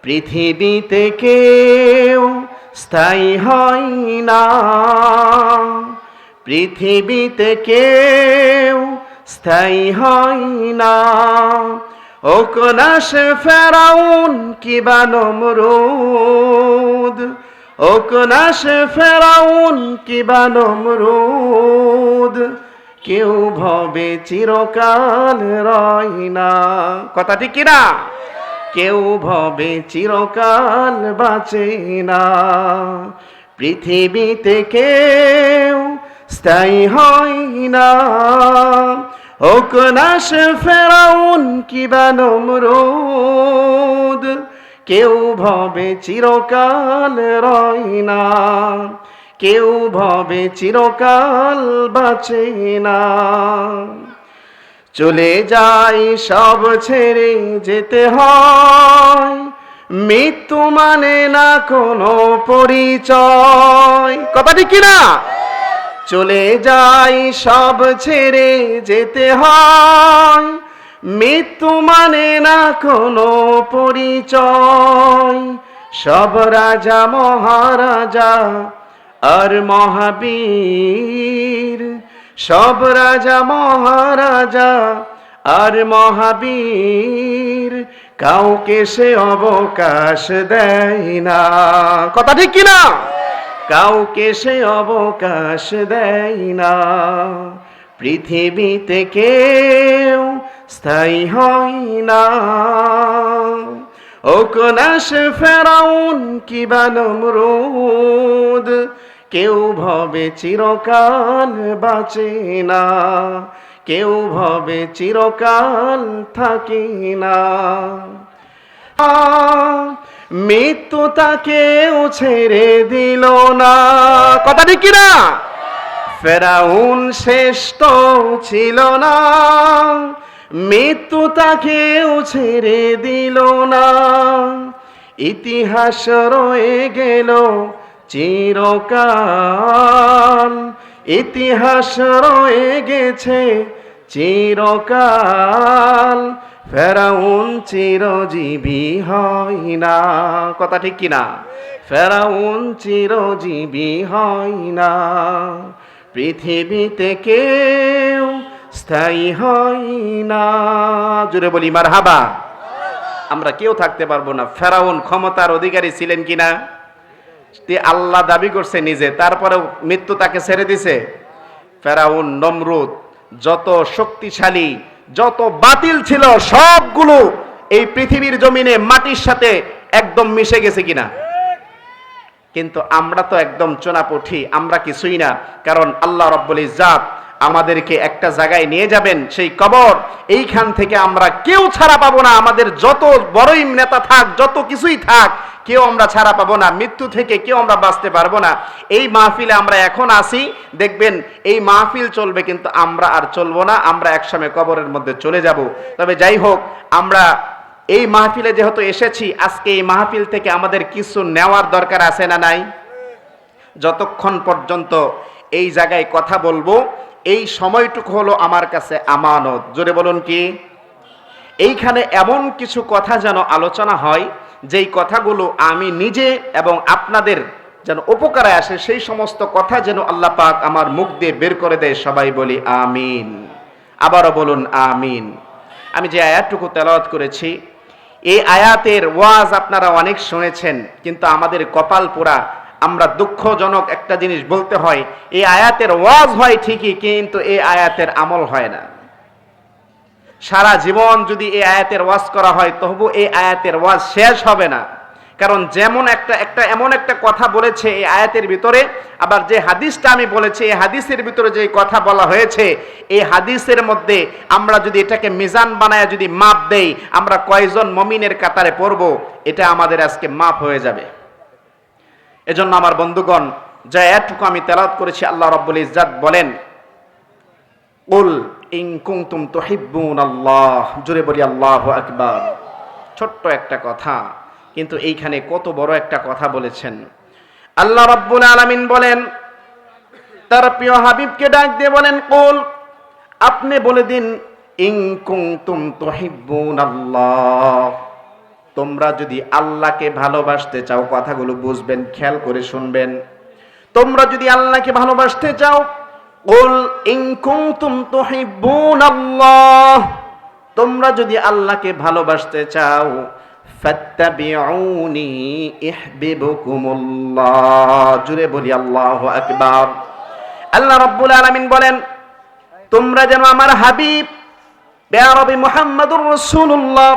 পৃথিবীতে কেউ স্থায়ী হয় না, পৃথিবীতে কেউ স্থায়ী হয় না। ওকনাশ ফেরাউন কিবা নমরুদ, ওকনাশ ফেরাউন কিবা নমরুদ, কেউ ভবে চিরকাল রয় না। কথা ঠিক কিনা? কেউ ভবে চিরকাল বাঁচে না। পৃথিবীতে কেউ স্থায়ী হয় না, ওকনাশ ফেরাউন কিবা নমরুদ, কেউ ভবে চিরকাল রয় না, কেউ ভবে চিরকাল বাঁচে না। চলে যাই সব ছেড়ে যেতে হয়, মৃত্যু মানে না কোনো পরিচয়। কথা ঠিক কিনা? চলে যাই সব ছেড়ে যেতে হয়, মৃত্যু মানে না কোনো পরিচয়। সব রাজা মহারাজা আর মহাবীর, সব রাজা মহারাজা আর মহাবীর, কাউকে সে অবকাশ দেয় না। কথা ঠিক কিনা? কাউকে সে অবকাশ দেয় না। পৃথিবীতে কেউ স্থায়ী হয় না, ওকনাশ ফেরাউন কিবা নমরুদ, কেউ ভবে চিরকাল বাঁচে না, কেউ ভবে চিরকাল থাকে না। মৃত্যু তাকেও ছেড়ে দিল না। কথা ঠিক কিনা? ফেরাউন শ্রেষ্ঠ ছিল না, মৃত্যু তাকেও ছেড়ে দিল না। ইতিহাস রয়ে গেল চিরকাল, ইতিহাস রয়ে গেছে চিরকাল, ফেরাউন চিরজীবী হয় না। কথা ঠিক কিনা? ফেরাউন চিরজীবী হয় না। পৃথিবীতে কেউ স্থায়ী হয় না। জুড়ে বলি মারহাবা। আমরা কেউ থাকতে পারবো না। ফেরাউন ক্ষমতার অধিকারী ছিলেন কিনা? আল্লাহ দাবি করছে নিজে, তারপরেও মৃত্যু তাকে ছেড়ে দিছে। ফেরাউন, নমরুদ, যত শক্তিশালী যত বাতিল ছিল সবগুলো এই পৃথিবীর জমিনে মাটির সাথে একদম মিশে গেছে কিনা? কিন্তু আমরা তো একদম চুনাপুঁটি, আমরা কিছুই না। কারণ আল্লাহ রাব্বুল ইজ্জাত আমাদেরকে একটা জায়গায় নিয়ে যাবেন, সেই কবর। এইখান থেকে আমরা কেউ ছাড়া পাবো না। আমাদের যত বড়ই নেতা থাক, যত কিছুই থাক, কেউ আমরা ছাড়া পাবো না। মৃত্যু থেকে কেউ আমরা বাঁচতে পারবো না। এই মাহফিলে আমরা এখন আসি, দেখবেন এই মাহফিল চলবে, কিন্তু আমরা আর চলবো না। আমরা একসময় কবরের মধ্যে চলে যাব। তবে যাই হোক, আমরা এই মাহফিলে যেহেতু এসেছি, আজকে এই মাহফিল থেকে আমাদের কিছু নেওয়ার দরকার আছে না নাই? যতক্ষণ পর্যন্ত এই জায়গায় কথা বলবো, এই সময়টুকু হলো আমার কাছে আমানত। জোরে বলুন কি? এইখানে এমন কিছু কথা যেন আলোচনা হয়, যেই কথাগুলো আমি নিজে এবং আপনাদের যেন উপকারে আসে, সেই সমস্ত কথা যেন আল্লাহ পাক আমার মুখ দিয়ে বের করে দেয়। সবাই বলি আমিন। আবারও বলুন আমিন। আমি যে আয়াতটুকু তেলাওয়াত করেছি, এই আয়াতের ওয়াজ আপনারা অনেক শুনেছেন, কিন্তু আমাদের কপাল পোড়া, আমরা দুঃখজনক একটা জিনিস বলতে হয়, এই আয়াতের ওয়াজ হয় ঠিকই, কিন্তু এই আয়াতের আমল হয় না। সারা জীবন যদি এই আয়াতের ওয়াজ করা হয়, তবু এই আয়াতের ওয়াজ শেষ হবে না। কারণ যেমন এমন একটা কথা বলেছে এই আয়াতের ভিতরে, আবার যে হাদিসটা আমি বলেছি, এই হাদিসের ভিতরে যে কথা বলা হয়েছে, এই হাদিসের মধ্যে আমরা যদি এটাকে মিজান বানায় যদি মাপ দেই, আমরা কয়জন মুমিনের কাতারে পড়ব, এটা আমাদের আজকে মাপ হয়ে যাবে। এজন্য আমার বন্ধুগণ, যে আয়াতটুকু আমি তেলাওয়াত করেছি, আল্লাহ রাব্বুল ইজ্জাত বলেন, কুল ইন কুনতুম তুহিব্বুনাল্লাহ। জোরে বলি আল্লাহু আকবার। ছোট্ট একটা কথা, কিন্তু এইখানে কত বড় একটা কথা বলেছেন। আল্লাহ রাব্বুল আলামিন বলেন, তার প্রিয় হাবিবকে ডাক দিয়ে বলেন, কুল, আপনি বলে দিন, ইন কুনতুম তুহিব্বুনাল্লাহ, তোমরা যদি আল্লাহকে ভালোবাসতে চাও, কথাগুলো বুঝবেন, খেয়াল করে শুনবেন। তোমরা যদি আল্লাহকে ভালোবাসতে চাও, কুল ইন কুনতুম তুহিব্বুনাল্লাহ, তোমরা যদি আল্লাহকে ভালোবাসতে চাও, ফাত্তাবিউনি ইহবিবুকুমুল্লাহ। জুড়ে বলি আল্লাহু আকবার। আল্লাহ রাব্বুল আলামিন বলেন, তোমরা যেন আমার হাবিব বেয়ারবি মুহাম্মদুর রাসূলুল্লাহ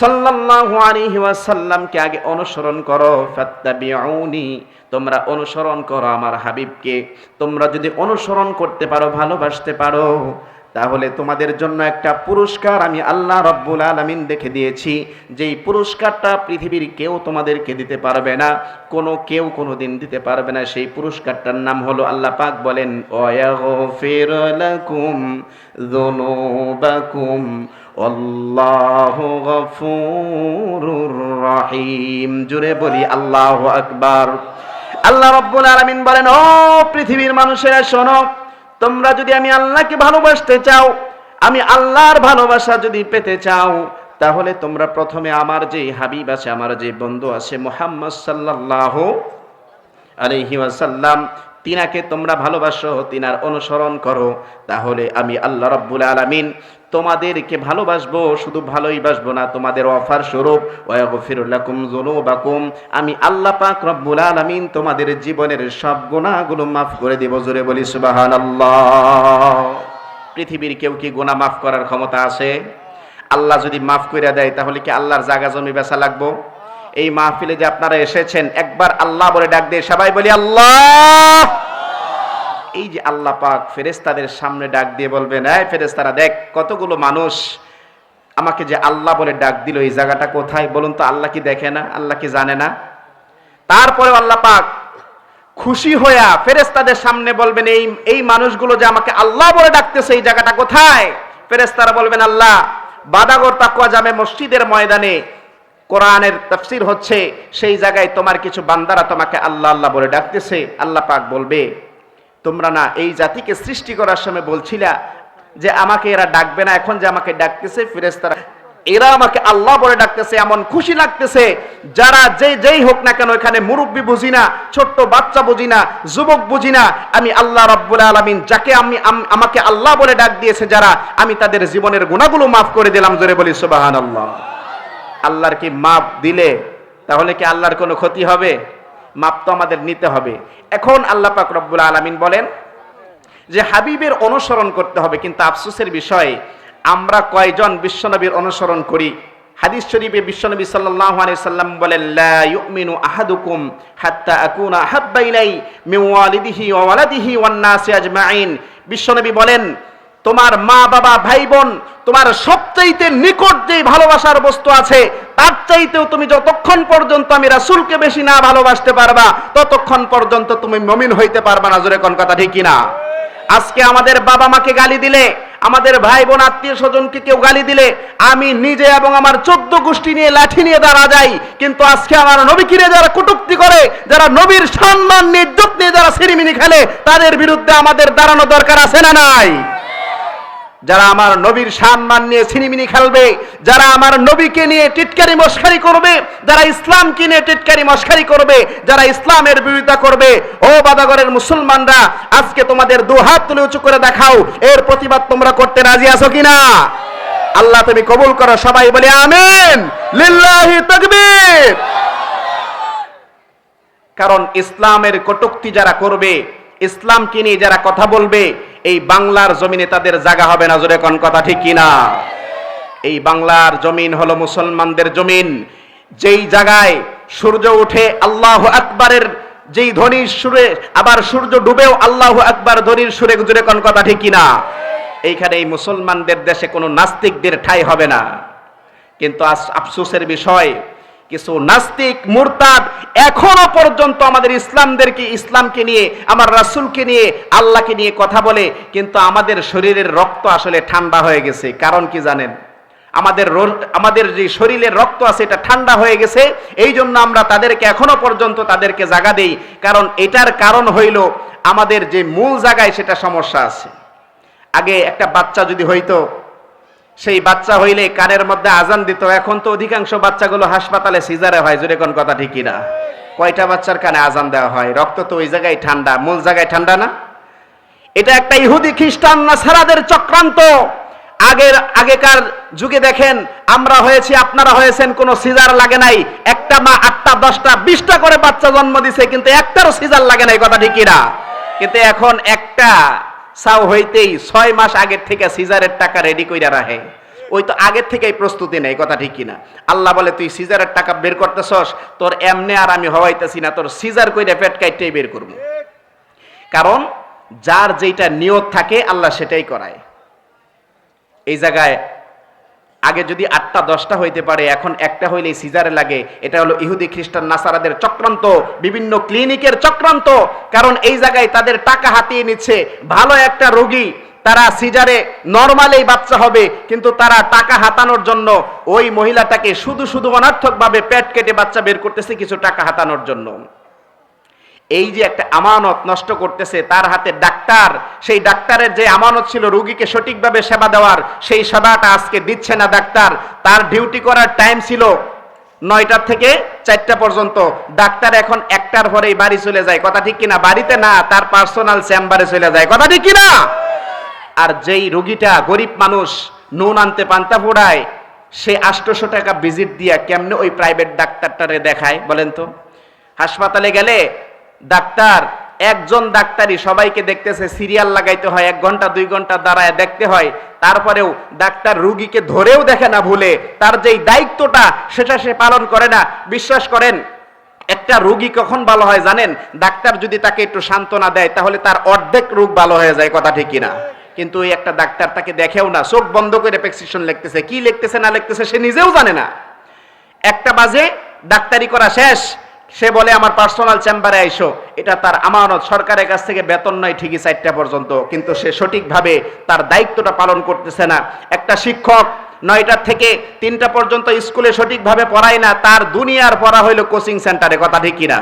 সাল্লাল্লাহু আলাইহি ওয়াসাল্লামকে আগে অনুসরণ করো। ফাত্তাবিউনি, তোমরা অনুসরণ করো আমার হাবিবকে। তোমরা যদি অনুসরণ করতে পারো, ভালোবাসতে পারো, তাহলে তোমাদের জন্য একটা পুরস্কার আমি আল্লাহ রাব্বুল আলামিন দেখে দিয়েছি, যেই পুরস্কারটা পৃথিবীর কেউ তোমাদেরকে দিতে পারবে না, কেউ কোনোদিন দিতে পারবে না। সেই পুরস্কারটার নাম হলো, আল্লাহ পাক বলেন, ওয়ায়াগফির লাকুম যুনুবাকুম আল্লাহু গফুরুর রহিম। জুড়ে বলি আল্লাহু আকবার। আল্লাহ রাব্বুল আলামিন বলেন, ও পৃথিবীর মানুষেরা শোনো, তোমরা যদি আমি আল্লাহকে ভালোবাসতে চাও, আমি আল্লাহর ভালোবাসা যদি পেতে চাও, তাহলে তোমরা প্রথমে আমার যে হাবিব আছে, আমার যে বন্ধু আছে মুহাম্মদ সাল্লাল্লাহু আলাইহি ওয়াসাল্লাম, তিনাকে তোমরা ভালোবাসো, তিনার অনুসরণ করো, তাহলে আমি আল্লাহ রাব্বুল আলামিন তোমাদেরকে ভালোবাসবো। শুধু ভালোই বাসবো না, তোমাদের অফার স্বরূপ ওয়াগফির লাকুম যুনুবাকুম, আমি আল্লাহ পাক রব্বুল আলামিন তোমাদের জীবনের সব গুনাহগুলো মাফ করে দেব। জোরে বলি সুবহানাল্লাহ। পৃথিবীর কেউ কি গুনাহ মাফ করার ক্ষমতা আছে? আল্লাহ যদি মাফ করে দেয়, তাহলে কি আল্লাহর জায়গা জমি বেচা লাগবো? এই মাহফিলে যে আপনারা এসেছেন, একবার আল্লাহ বলে ডাক দিয়ে সবাই বলি আল্লাহ। এই যে আল্লাহ পাক ফেরেশতাদের সামনে ডাক দিয়ে বলবেন, এই ফেরেশতারা দেখ, কতগুলো মানুষ আমাকে যে আল্লাহ বলে ডাক দিল, এই জায়গাটা কোথায় বলুন তো? আল্লাহ কি দেখে না? আল্লাহ কি জানে না? তারপরে আল্লাহ পাক খুশি হইয়া ফেরেশতাদের সামনে বলবেন, এই মানুষগুলো যে আমাকে আল্লাহ বলে ডাকতেছে, এই জায়গাটা কোথায়? ফেরেশতারা বলবেন, আল্লাহ বাদাগর তাকওয়া জামে মসজিদের ময়দানে কোরআনের তাফসীর হচ্ছে, সেই জায়গায় তোমার কিছু বান্দারা তোমাকে আল্লাহ আল্লাহ বলে ডাকতেছে। আল্লাহ পাক বলবে, তোমরা না এই জাতিকে সৃষ্টি করার সময় বলছিলা যে আমাকে এরা ডাকবে না, এখন যে আমাকে ডাকতেছে ফেরেশতারা, এরা আমাকে আল্লাহ বলে ডাকতেছে, এমন খুশি লাগতেছে। যারা যেই হোক না কেন, এখানে মুরব্বী বুঝি না, ছোট্ট বাচ্চা বুঝি না, যুবক বুঝি না, আমি আল্লাহ রাব্বুল আলামিন যাকে আমাকে আল্লাহ বলে ডাক দিয়েছে যারা, আমি তাদের জীবনের গুনাহগুলো মাফ করে দিলাম। জোরে বলি সুবহানাল্লাহ। আল্লাহর কি মাপ দিলে তাহলে কি আল্লাহর কোনো ক্ষতি হবে? মাপ তো আমাদের নিতে হবে। এখন আল্লাহ পাক রব্বুল আলামিন বলেন যে হাবিবের অনুসরণ করতে হবে, কিন্তু আফসোসের বিষয়, আমরা কয়জন বিশ্বনবীর অনুসরণ করি? হাদিস শরীফে বিশ্বনবী সাল্লাল্লাহু আলাইহি সাল্লাম বলেন, লা ইউমিনু আহাদুকুম হাত্তা আকুনা আহাব্বা ইলাই মিন ওয়ালিদিহি ওয়া ওয়ালাদিহি ওয়ান নাসি আজমাইন। বিশ্বনবী বলেন, তোমার মা বাবা ভাই বোন তোমার সবচাইতে নিকট যে ভালোবাসার বস্তু আছে, তার চাইতেও তুমি যতক্ষণ পর্যন্ত আমি রাসূলকে বেশি না ভালোবাসতে পারবা, ততক্ষণ পর্যন্ত তুমি মুমিন হইতে পারবা না। জোরে কোন কথা ঠিক কিনা? আজকে আমাদের বাবা মাকে গালি দিলে, আমাদের ভাই বোন আত্মীয় স্বজনকে কেউ গালি দিলে, আমি নিজে এবং আমার 14 গোষ্ঠী নিয়ে লাঠি নিয়ে দাঁড়া যাই, কিন্তু আজকে আমার নবীকে নিয়ে যারা কটূক্তি করে, যারা নবীর সম্মান ইজ্জত নিয়ে যারা সিরিমিনি খেলে, তাদের বিরুদ্ধে আমাদের দাঁড়ানো দরকার আছে না নাই? যারা আমার নবীর সম্মান নিয়ে ছিনিমিনি খেলবে, যারা আমার নবীকে নিয়ে টিটকারি মশকারি করবে, যারা ইসলামকে নিয়ে টিটকারি মশকারি করবে, যারা ইসলামের বিরোধিতা করবে, ও বাদাগরের মুসলমানরা, আজকে তোমাদের দুহাত তুলে উঁচু করে দেখাও, এর প্রতিবাদ তোমরা করতে রাজি আছো কিনা? আল্লাহ তুমি কবুল করো। সবাই বলি আমিন, লিল্লাহি তাকবীর। কারণ ইসলামের কটূক্তি যারা করবে, ইসলামকে নিয়ে যারা কথা বলবে, এই বাংলার জমিনে তাদের জায়গা হবে না। জোরে কোন কথা ঠিক কিনা? এই বাংলার জমিন হলো মুসলমানদের জমিন। যেই জায়গায় সূর্য উঠে আল্লাহু আকবারের যেই ধ্বনির সুরে, আবার সূর্য ডুবেও আল্লাহু আকবার ধ্বনির সুরে। জোরে কোন কথা ঠিক কিনা? এইখানে এই মুসলমানদের দেশে কোনো নাস্তিকদের ঠাঁই হবে না। কিন্তু আফসোসের বিষয়, কিছু নাস্তিক মুরতাদ এখনো পর্যন্ত আমাদের ইসলামকে নিয়ে, আমার রাসূলকে নিয়ে, আল্লাহকে নিয়ে কথা বলে, কিন্তু আমাদের শরীরের রক্ত আসলে ঠান্ডা হয়ে গেছে। কারণ কি জানেন? আমাদের যে শরীরের রক্ত আছে এটা ঠান্ডা হয়ে গেছে, এই জন্য আমরা তাদেরকে এখনো পর্যন্ত তাদেরকে জায়গা দেই। কারণ এটার কারণ হইল আমাদের যে মূল জায়গায় সেটা সমস্যা আছে। আগে একটা বাচ্চা যদি হইতো, সেই বাচ্চা হইলে কানের মধ্যে আজান দিত। এখন তো অধিকাংশ বাচ্চাগুলো হাসপাতালে সিজারে হয়, জোরে কোন কথা ঠিক কিনা? কয়টা বাচ্চার কানে আজান দেওয়া হয়? রক্ত তো ওই জায়গায় ঠান্ডা, মূল জায়গায় ঠান্ডা না। এটা একটা ইহুদি খ্রিস্টান নাসারাদের চক্রান্ত। আগেকার যুগে দেখেন, আমরা হয়েছি, আপনারা হয়েছেন, কোনো সিজার লাগে নাই। একটা মা 8টা 10টা 20টা করে বাচ্চা জন্ম দিছে, কিন্তু একটারও সিজার লাগে নাই, কথা ঠিক কিনা? কিন্তু এখন একটা সাও হইতেই 6 মাস আগের থেকে সিজারের টাকা রেডি কইরা রাখে। ওই তো আগের থেকেই প্রস্তুতি নেই, কথা ঠিক কিনা? আল্লাহ বলে, তুই সিজারের টাকা বের করতেছস, তোর এমনি আর আমি হওয়াইতেছি না, তোর সিজার কইরা পেট কাইটেই বের করবো। কারণ যার যেটা নিয়ত থাকে আল্লাহ সেটাই করায়। এই জায়গায় আগে যদি 8টা 10টা হইতে পারে, এখন একটা হইলেই সিজারে লাগে। এটা হলো ইহুদি খ্রিস্টান নাসারাদের চক্রান্ত, বিভিন্ন ক্লিনিকের চক্রান্ত। কারণ এই জায়গায় তাদের টাকা হাতিয়ে নিচ্ছে। ভালো একটা রোগী, তারা সিজারে নরমালেই বাচ্চা হবে, কিন্তু তারা টাকা হাতানোর জন্য ওই মহিলাটাকে শুধু অনর্থকভাবে পেট কেটে বাচ্চা বের করতেছে কিছু টাকা হাতানোর জন্য। এই যে একটা আমানত নষ্ট করতেছে, তার হাতে ডাক্তার, সেই ডাক্তারের যে আমানত ছিল রোগীকে সঠিকভাবে সেবা দেওয়ার, সেই সেবাটা আজকে দিচ্ছে না ডাক্তার। তার ডিউটি করার টাইম ছিল 9টা থেকে 4টা পর্যন্ত, ডাক্তার এখন 1টার পরেই বাড়ি চলে যায়, কথা ঠিক কিনা? বাড়িতে না, তার পার্সোনাল চেম্বারে চলে যায়, কথা ঠিক কিনা? আর যেই রোগীটা গরিব মানুষ, নুন আনতে পান্তা ফোড়ায়, সে 800 টাকা ভিজিট দিয়া কেমনে ওই প্রাইভেট ডাক্তারটারে দেখায় বলেন তো? হাসপাতালে গেলে ডাক্তার, একজন ডাক্তারই সবাইকে দেখতেছে, সিরিয়াল লাগাইতে হয়, 1 ঘন্টা 2 ঘন্টা দাঁড়ায় দেখতে হয়। তারপরেও ডাক্তার রুগীকে ধরেও দেখে না, ভুলে তার যেই দায়িত্বটা সেটা সে পালন করে না। বিশ্বাস করেন, একটা রোগী কখন ভালো হয় জানেন? ডাক্তার যদি তাকে একটু সান্ত্বনা দেয়, তাহলে তার অর্ধেক রোগ ভালো হয়ে যায়, কথা ঠিক কিনা? কিন্তু ওই একটা ডাক্তার তাকে দেখেও না, চোখ বন্ধ করে প্রেসক্রিপশন লিখতেছে, কি লিখতেছে না লিখতেছে সে নিজেও জানে না। 1টা বাজে ডাক্তারি করা শেষ, সে বলে আমার পার্সোনাল চেম্বারে আইসো। এটা তার আমানত, সরকারের কাছ থেকে বেতন নয় ঠিকই 4টা পর্যন্ত, কিন্তু সে সঠিকভাবে তার দায়িত্বটা পালন করতেছে না। একটা শিক্ষক 9টা থেকে 3টা পর্যন্ত স্কুলে সঠিকভাবে পড়ায় না, তার দুনিয়ার পড়া হইলো কোচিং সেন্টারে, কথা ঠিক কিনা?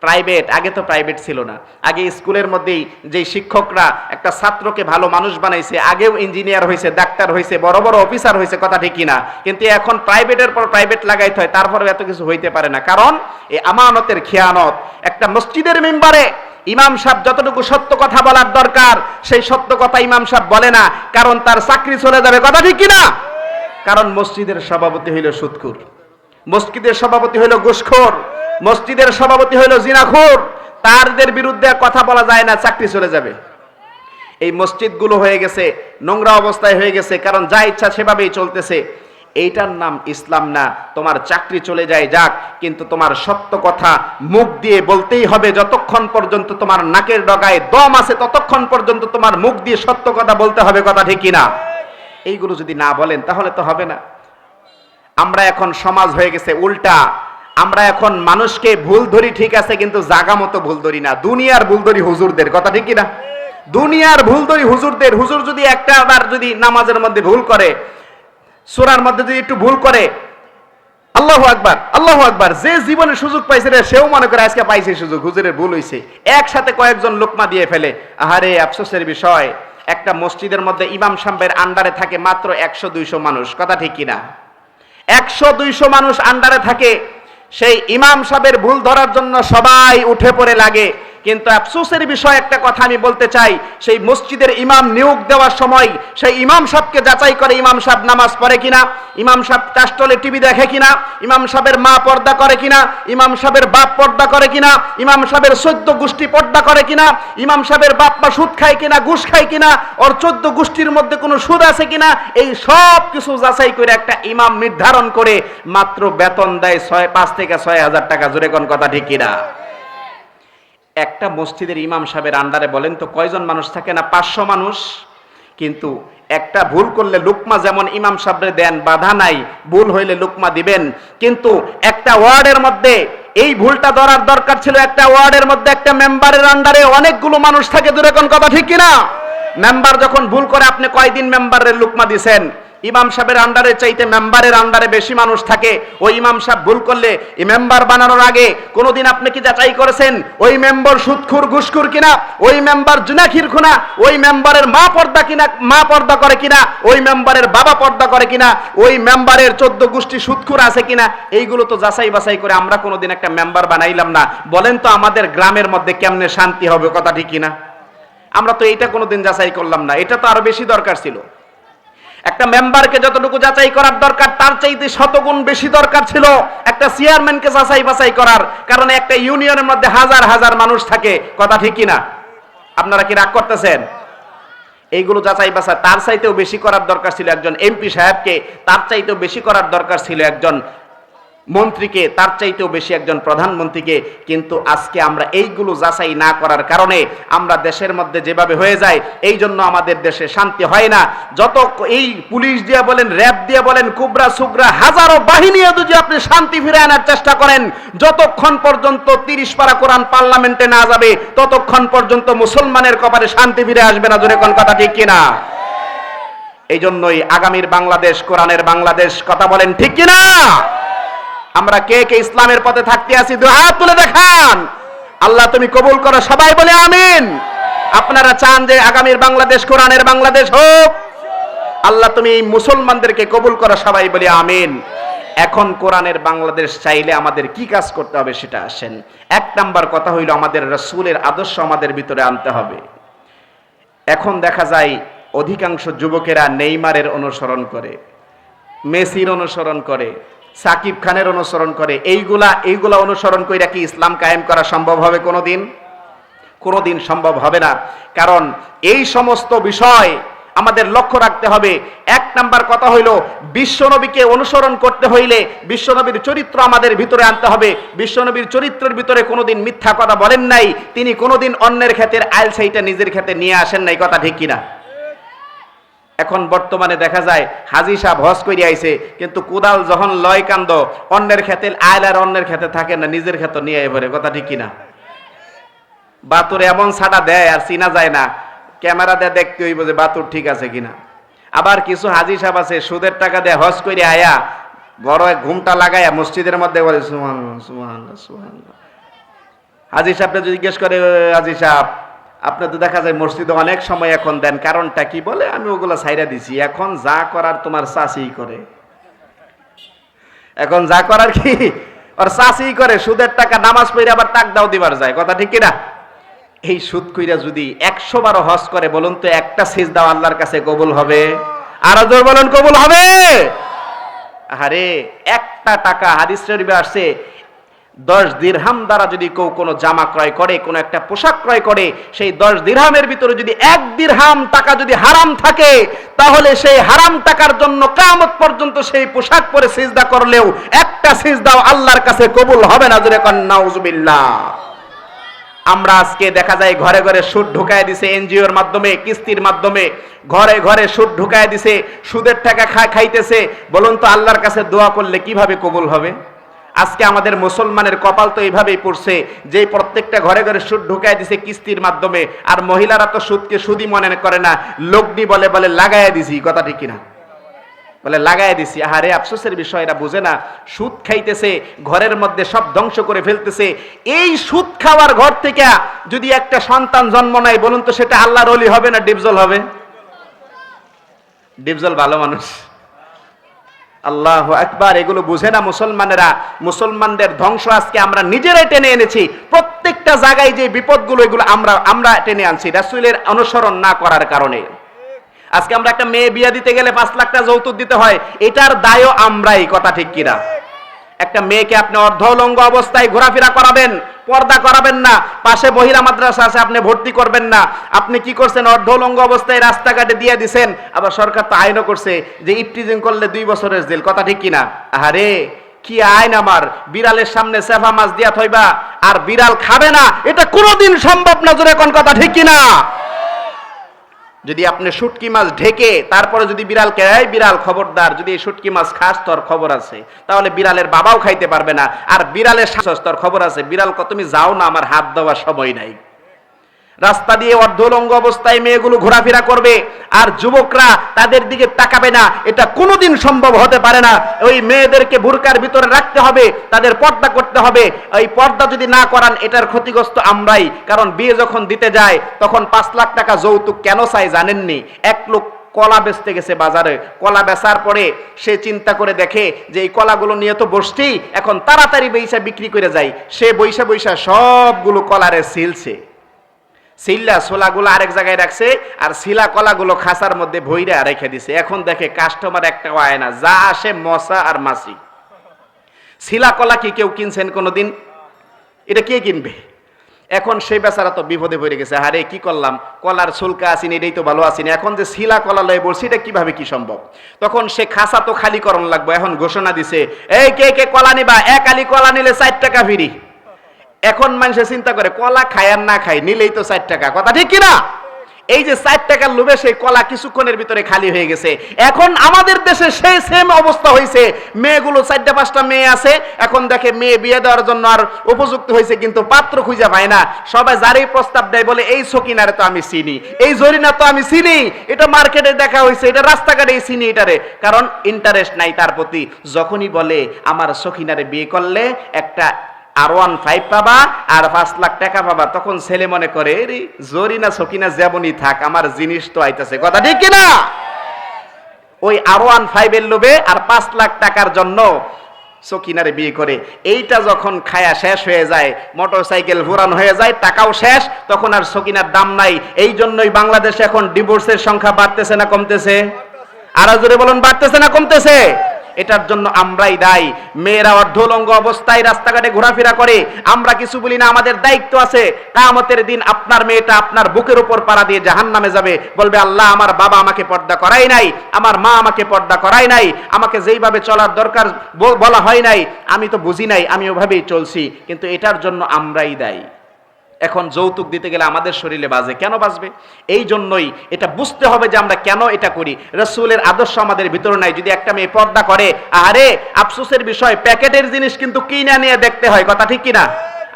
প্রাইভেট, আগে তো প্রাইভেট ছিল না। আগে স্কুলের মধ্যেই যে শিক্ষকরা একটা ছাত্রকে ভালো মানুষ বানাইছে, আগেও ইঞ্জিনিয়ার হয়েছে, ডাক্তার হয়েছে, বড় বড় অফিসার হয়েছে, কথা ঠিক কিনা? কিন্তু এখন প্রাইভেটের পর প্রাইভেট লাগাইতে হয়, তারপরে এত কিছু হইতে পারে না। কারণ এই আমানতের খেয়ানত। একটা মসজিদের মেম্বারে ইমাম সাহেব যতটুকু সত্য কথা বলার দরকার, সেই সত্য কথা ইমাম সাহেব বলে না, কারণ তার চাকরি চলে যাবে, কথা ঠিক কিনা? কারণ মসজিদের সভাপতি হইল সুদখোর, মসজিদের সভাপতি হইল ঘুষখোর, মসজিদের সভাপতি হইল জিনাখোর। তাদের বিরুদ্ধে কথা বলা যায় না, চাকরি চলে যাবে। এই মসজিদগুলো হয়ে গেছে নোংরা অবস্থায় হয়ে গেছে, কারণ যা ইচ্ছা সেভাবেই চলতেছে। এইটার নাম ইসলাম না। তোমার চাকরি চলে যায় যাক, কিন্তু তোমার সত্য কথা মুখ দিয়ে বলতেই হবে। যতক্ষণ পর্যন্ত তোমার নাকের ডগায় দম আছে, ততক্ষণ পর্যন্ত তোমার মুখ দিয়ে সত্য কথা বলতে হবে, কথা ঠিক কিনা? এইগুলো যদি না বলেন তাহলে তো হবে না। আমরা এখন সমাজ হয়ে গেছে উল্টা। আমরা এখন মানুষকে ভুল ধরি ঠিক আছে, কিন্তু জাগা মতো ভুল ধরি না। দুনিয়ার ভুল ধরি হুজুরদের, কথা ঠিক কিনা? দুনিয়ার ভুল ধরি হুজুরদের। হুজুর যদি একটা আবার যদি নামাজের মধ্যে ভুল করে, সূরার মধ্যে যদি একটু ভুল করে, আল্লাহু আকবার আল্লাহু আকবার, যে জীবনে সুযোগ পাইছে রে সেও মনে করে আজকে পাইছে সুযোগ, হুজুরের ভুল হইছে। একসাথে কয়েকজন লোকমা দিয়ে ফেলে। আহারে আফসোসের বিষয়, একটা মসজিদের মধ্যে ইমাম সাহেবের আন্ডারে থাকে মাত্র 100-200 মানুষ, কথা ঠিক কিনা? 100-200 মানুষ আন্ডারে থাকে। সেই ইমাম সাহেবের ভুল ধরার জন্য সবাই উঠে পড়ে লাগে। কিন্তু আফসোসের বিষয় একটা কথা আমি বলতে চাই, সেই মসজিদের ইমাম নিয়োগ দেওয়ার সময় সেই ইমাম সাহেবকে যাচাই করে ইমাম সাহেব নামাজ পড়ে কিনা, ইমাম সাহেব কাস্টলে টিভি দেখে কিনা, ইমাম সাহেবের মা পর্দা করে কিনা, ইমাম সাহেবের বাপ পর্দা করে কিনা, ইমাম সাহেবের 14 গোষ্ঠী পর্দা করে কিনা, ইমাম সাহেবের বাপ মা সুদ খায় কিনা, ঘুষ খায় কিনা, ওর 14 গোষ্ঠীর মধ্যে কোনো সুদ আছে কিনা, এই সব কিছু যাচাই করে একটা ইমাম নির্ধারণ করে মাত্র বেতন দেয় 5 থেকে 6,000 টাকা। জোরে কোন কথা ঠিক কিনা? একটা মসজিদের ইমাম সাহেবের আন্ডারে বলেন তো কয়জন মানুষ থাকে না? 500 মানুষ। কিন্তু একটা ভুল করলে লুকমা যেমন ইমাম সাহেবরে দেন, বাধা নাই, ভুল হইলে লুকমা দিবেন। কিন্তু একটা ওয়ার্ডের মধ্যে এই ভুলটা ধরার দরকার ছিল। একটা ওয়ার্ডের মধ্যে একটা মেম্বারের আন্ডারে অনেকগুলো মানুষ থাকে। দূরে কোন কথা ঠিক কিনা? মেম্বার যখন ভুল করে, আপনি কয়দিন মেম্বারের লুকমা দিছেন? ইমাম সাহেবের আন্ডারে চাইতে মেম্বারের আন্ডারে বেশি মানুষ থাকে। ওই ইমাম সাহেব ভুল করলে এই মেম্বার বানানোর আগে কোনোদিন আপনি কি যাচাই করেছেন ওই মেম্বার সুদখোর ঘুষখোর কিনা, ওই মেম্বার জুনাখির খুনা, ওই মেম্বারের মা পর্দা কিনা, মা পর্দা করে কিনা, ওই মেম্বারের বাবা পর্দা করে কিনা, ওই মেম্বারের 14 গোষ্ঠী সুদখোর আছে কিনা? এইগুলো তো যাচাই বাছাই করে আমরা কোনোদিন একটা মেম্বার বানাইলাম না। বলেন তো আমাদের গ্রামের মধ্যে কেমনে শান্তি হবে? কথা ঠিক কিনা? আমরা তো এইটা কোনোদিন যাচাই করলাম না। এটা তো আরো বেশি দরকার ছিল। একটা মেম্বারকে যতটুকু যাচাই করার দরকার তার চাইতে শতগুণ বেশি দরকার ছিল একটা চেয়ারম্যানকে যাচাই বাছাই করার। কারণ একটা ইউনিয়নের মধ্যে হাজার হাজার মানুষ থাকে। কথা ঠিক কিনা? আপনারা কি রাগ করতেছেন? এইগুলো যাচাই বাছাই তার চাইতেও বেশি করার দরকার ছিল একজন এমপি সাহেবকে, তার চাইতেও বেশি করার দরকার ছিল একজন মন্ত্রীকে, তার চাইতেও বেশি একজন প্রধানমন্ত্রীকে। কিন্তু আজকে আমরা এইগুলো যাচাই না করার কারণে আমরা দেশের মধ্যে যেভাবে হয়ে যায়, এই জন্য আমাদের দেশে শান্তি হয় না। যত এই পুলিশ দিয়ে বলেন, র্যাব দিয়ে বলেন, কুবরা সুগরা হাজারো বাহিনী যদি আপনি শান্তি ফিরে আনার চেষ্টা করেন, যতক্ষণ পর্যন্ত 30 পারা কোরআন পার্লামেন্টে না যাবে ততক্ষণ পর্যন্ত মুসলমানের কপালে শান্তি ফিরে আসবে না। জোরে কোন কথা ঠিক কিনা? এই জন্যই আগামীর বাংলাদেশ কোরআনের বাংলাদেশ। কথা বলেন ঠিক কিনা? আমরা কে কে ইসলামের পথে থাকতে আছি? দুই হাত তুলে দেখান। আল্লাহ তুমি কবুল করো, সবাই বলে আমিন। আপনারা চান যে আগামীর বাংলাদেশ কোরআনের বাংলাদেশ হোক? আল্লাহ তুমি মুসলমানদেরকে কবুল করো, সবাই বলে আমিন। এখন কোরআনের বাংলাদেশ চাইলে আমাদের কি কাজ করতে হবে সেটা আসেন। 1 নাম্বার কথা হইল আমাদের রাসূলের আদর্শ আমাদের ভিতরে আনতে হবে। এখন দেখা যায় অধিকাংশ যুবকেরা নেইমারের অনুসরণ করে, মেসির অনুসরণ করে, সাকিব খানের অনুসরণ করে। এইগুলা অনুসরণ কইরা কি ইসলাম কায়েম করা সম্ভব হবে? কোনোদিন সম্ভব হবে না। কারণ এই সমস্ত বিষয় আমাদের লক্ষ্য রাখতে হবে। 1 নাম্বার কথা হইল বিশ্বনবীকে অনুসরণ করতে হইলে বিশ্বনবীর চরিত্র আমাদের ভিতরে আনতে হবে। বিশ্বনবীর চরিত্রের ভিতরে কোনোদিন মিথ্যা কথা বলেন নাই, তিনি কোনোদিন অন্যের ক্ষেতের আইল সেইটা নিজের ক্ষেতে নিয়ে আসেন নাই। কথা ঠিক কিনা? এখন বর্তমানে দেখা যায় হাজি সাহেব হজ করে আইছে, কিন্তু কোদাল যখন লয় কান্দ অন্যের ক্ষেতে আইল আর অন্যের ক্ষেতে থাকে না, নিজের ক্ষেত নিয়ে এবারে। কথা ঠিক কিনা? বাতুর এমন ছাটা দেয় আর চিনা যায় না, ক্যামেরা দিয়ে দেখতে হইব যে বাতুর ঠিক আছে কিনা। আবার কিছু হাজি সাহেব আছে সুদের টাকা দিয়ে হজ করে আয়া বড় ঘুমটা লাগাইয়া মসজিদের মধ্যে বলে সুবহানাল্লাহ সুবহানাল্লাহ সুবহানাল্লাহ। হাজি সাহেবটা জিজ্ঞেস করে, হাজি সাহেব আপনি তো দেখা যায় মসজিদে অনেক সময় এখন দেন, কারণটা কি? বলে আমি ওগুলা ছাইরা দিছি, এখন যা করার তোমার চাষিই করে। এখন যা করার কি ওর চাষিই করে। সুদের টাকা নামাজ পড়ে আবার টাক দাও দিবার যায়। কথা ঠিক কিনা? এই সুদ কইরা যদি 100 বার হজ করে, বলুন তো একটা সিজদা আল্লাহর কাছে কবুল হবে? আরো জোর বলুন, কবুল হবে? আরে একটা টাকা, হাদিস শরীফে আসছে 10 দিরহাম দ্বারা যদি কেউ কোনো জামা ক্রয় করে, কোনো একটা পোশাক ক্রয় করে, সেই 10 দিরহামের ভিতরে যদি 1 দিরহাম টাকা যদি হারাম থাকে, তাহলে সেই হারাম টাকার জন্য কিয়ামত পর্যন্ত সেই পোশাক পরে সিজদা করলেও একটা সিজদাও আল্লাহর কাছে কবুল হবে না। জোরে কোন নাউজুবিল্লাহ। আমরা আজকে দেখা যায় ঘরে ঘরে সুদ ঢুকায় দিছে, এনজিওর মাধ্যমে, কিস্তির মাধ্যমে ঘরে ঘরে সুদ ঢুকায় দিছে, সুদের টাকা খাইতেছে। বলুন তো আল্লাহর কাছে দোয়া করলে কিভাবে কবুল হবে? আজকে আমাদের মুসলমানের কপাল তো এইভাবেই পড়ছে যে প্রত্যেকটা ঘরে ঘরে সুদ ঢুকায় দিছে কিস্তির মাধ্যমে, আর মহিলারা তো সুদকে সুদই মনে করে না, লগ্নি বলে বলে লাগাইয়া দিছি। কথা ঠিক কিনা? বলে লাগাই দিছি। আহারে আফসোসের বিষয়, এরা বুঝে না সুদ খাইতেছে, ঘরের মধ্যে সব ধ্বংস করে ফেলতেছে। এই সুদ খাওয়ার ঘর থেকে যদি একটা সন্তান জন্ম নেয়, বলুন তো সেটা আল্লাহর ওলি হবে না ডিপজল হবে? ডিপজল ভালো মানুষ। আল্লাহু আকবার। এগুলো বুঝে না মুসলমানেরা। মুসলমানদের ধ্বংস আজকে আমরা নিজেরাই টেনে এনেছি। প্রত্যেকটা জায়গায় যে বিপদগুলো, এগুলো আমরা টেনে আনছি রাসূলের অনুসরণ না করার কারণে। আজকে আমরা একটা মেয়ে বিয়ে দিতে গেলে 5 লাখ টাকা যৌতুক দিতে হয়, এটার দায়ও আমরাই। কথা ঠিক কিনা? একটা মেয়েকে আপনি অর্ধলঙ্গ অবস্থায় ঘোরাফেরা করাবেন, পর্দা করাবেন না, পাশে মহিলা মাদ্রাসা আছে আপনি ভর্তি করবেন না। আপনি কি করছেন? অর্ধলঙ্গ অবস্থায় রাস্তাঘাটে দিয়ে দিছেন। আবার সরকার তো আইনও করছে যে ইফটিজিং করলে 2 বছরের জেল। কথা ঠিক কিনা? আরে কি আইন আমার! বিড়ালের সামনে সেফা মাছ দিয়া থইবা আর বিড়াল খাবে না, এটা কোনোদিন সম্ভব না। জোরে কোন কথা ঠিক কিনা? যদি আপনি শুটকি মাছ ঢেকে তারপরে যদি বিড়ালকে, এই বিড়াল খবরদার, যদি এই শুটকি মাছ খাস তোর খবর আছে, তাহলে বিড়ালের বাবাও খাইতে পারবে না। আর বিড়ালের শাস তোর খবর আছে, বিড়াল তুমি যাও না, আমার হাত দেওয়ার সময় নাই। রাস্তা দিয়ে অর্ধলঙ্গ অবস্থায় মেয়েগুলো ঘোরাফেরা করবে, আর যুবকরা তাদের দিকে তাকাবে না, এটা কোনোদিন সম্ভব হতে পারে না। ওই মেয়েদেরকে বুরকার ভিতরে রাখতে হবে, তাদের পর্দা করতে হবে। এই পর্দা যদি না করান, এটার ক্ষতিগ্রস্ত আমরাই। কারণ বিয়ে যখন দিতে যায় তখন 5 লাখ টাকা যৌতুক কেন চাই জানেননি? এক লোক কলা বেচতে গেছে বাজারে, কলা বেচার পরে সে চিন্তা করে দেখে যে এই কলাগুলো নিয়ে তো বসছি, এখন তাড়াতাড়ি বইসা বিক্রি করে যায়। সে বইসা বইসা সবগুলো কলারে সিলছে, সিল্লা ছোলাগুলো আরেক জায়গায় রাখছে, আর শিলা কলাগুলো খাঁচার মধ্যে ভইরা রেখে দিছে। এখন দেখে কাস্টমার একটা আয় না, যা আসে মশা আর মাছি। শিলা কলা কি কেউ কিনছেন কোনোদিন? এটা কে কিনবে? এখন সেই বেচারা তো বিপদে পড়ে গেছে, আরে কি করলাম, কলার ছুলকা আসিনি, এটাই তো ভালো আসিনি, এখন যে শিলা কলা লয়ে বলছি এটা কিভাবে কি সম্ভব? তখন সে খাঁচা তো খালি করণ লাগবে। এখন ঘোষণা দিছে, এই কে কে কলা নিবা, 1 আলি কলা নিলে 4 টাকা ফ্রি। এখন মানুষে চিন্তা করে কলা খায় আর না খায়, নিলেই তো 4 টাকা, কথা ঠিক কিনা? এই যে 4 টাকার লোভে সেই কলা কিছুক্ষণের ভিতরে খালি হয়ে গেছে। এখন আমাদের দেশে সেই সেম অবস্থা হয়েছে। মেয়েগুলো 4-5টা মেয়ে আছে, এখন দেখে মেয়ে বিয়ে দেওয়ার জন্য আর উপযুক্ত হয়েছে, কিন্তু পাত্র খুঁজে পায় না। সবাই যারই প্রস্তাব দেয় বলে এই সকিনারে তো আমি চিনি, এই জরিনা তো আমি চিনি, এটা মার্কেটে দেখা হয়েছে, এটা রাস্তাঘাটে চিনি এটারে। কারণ ইন্টারেস্ট নাই তার প্রতি। যখনই বলে আমার সকিনারে বিয়ে করলে একটা R15 পাবা আর 5 লাখ টাকা পাবা, তখন ছেলে মনে করে রে জরিনা সকিনা যেমনই থাক, আমার জিনিস তো আইতাছে, কথা ঠিক কিনা? ওই R15 এর লোভে আর 5 লাখ টাকার জন্য সকিনারে বিয়ে করে। এইটা যখন খায়া শেষ হয়ে যায়, মোটরসাইকেল পুরান হয়ে যায়, টাকাও শেষ, তখন আর সকিনার দাম নাই। এই জন্যই বাংলাদেশে এখন ডিভোর্সের সংখ্যা বাড়তেছে না কমতেছে? আর জোরে বলুন, বাড়তেছে না কমতেছে? এটার জন্য আমরাই দায়ী। মেয়েরা অর্ধলঙ্গ অবস্থায় রাস্তাঘাটে ঘোরাফেরা করে, আমরা কিছু বলি না, আমাদের দায়িত্ব আছে। কিয়ামতের দিন আপনার মেয়েটা আপনার বুকের উপর পাড়া দিয়ে জাহান্নামে যাবে, বলবে আল্লাহ আমার বাবা আমাকে পর্দা করাই নাই, আমার মা আমাকে পর্দা করাই নাই, আমাকে যেইভাবে চলার দরকার বলা হয় নাই, আমি তো বুঝি নাই, আমি ওভাবেই চলছি। কিন্তু এটার জন্য আমরাই দায়ী। এখন যৌতুক দিতে গেলে আমাদের শরীরে বাজে, কেন বাজবে? এই জন্যই এটা বুঝতে হবে যে আমরা কেন এটা করি। রাসূলের আদর্শ আমাদের ভিতরে নাই। যদি একটা মেয়ে পর্দা করে, আরে আফসোসের বিষয়, প্যাকেটের জিনিস কিন্তু কিনে নিয়ে দেখতে হয়, কথা ঠিক কিনা?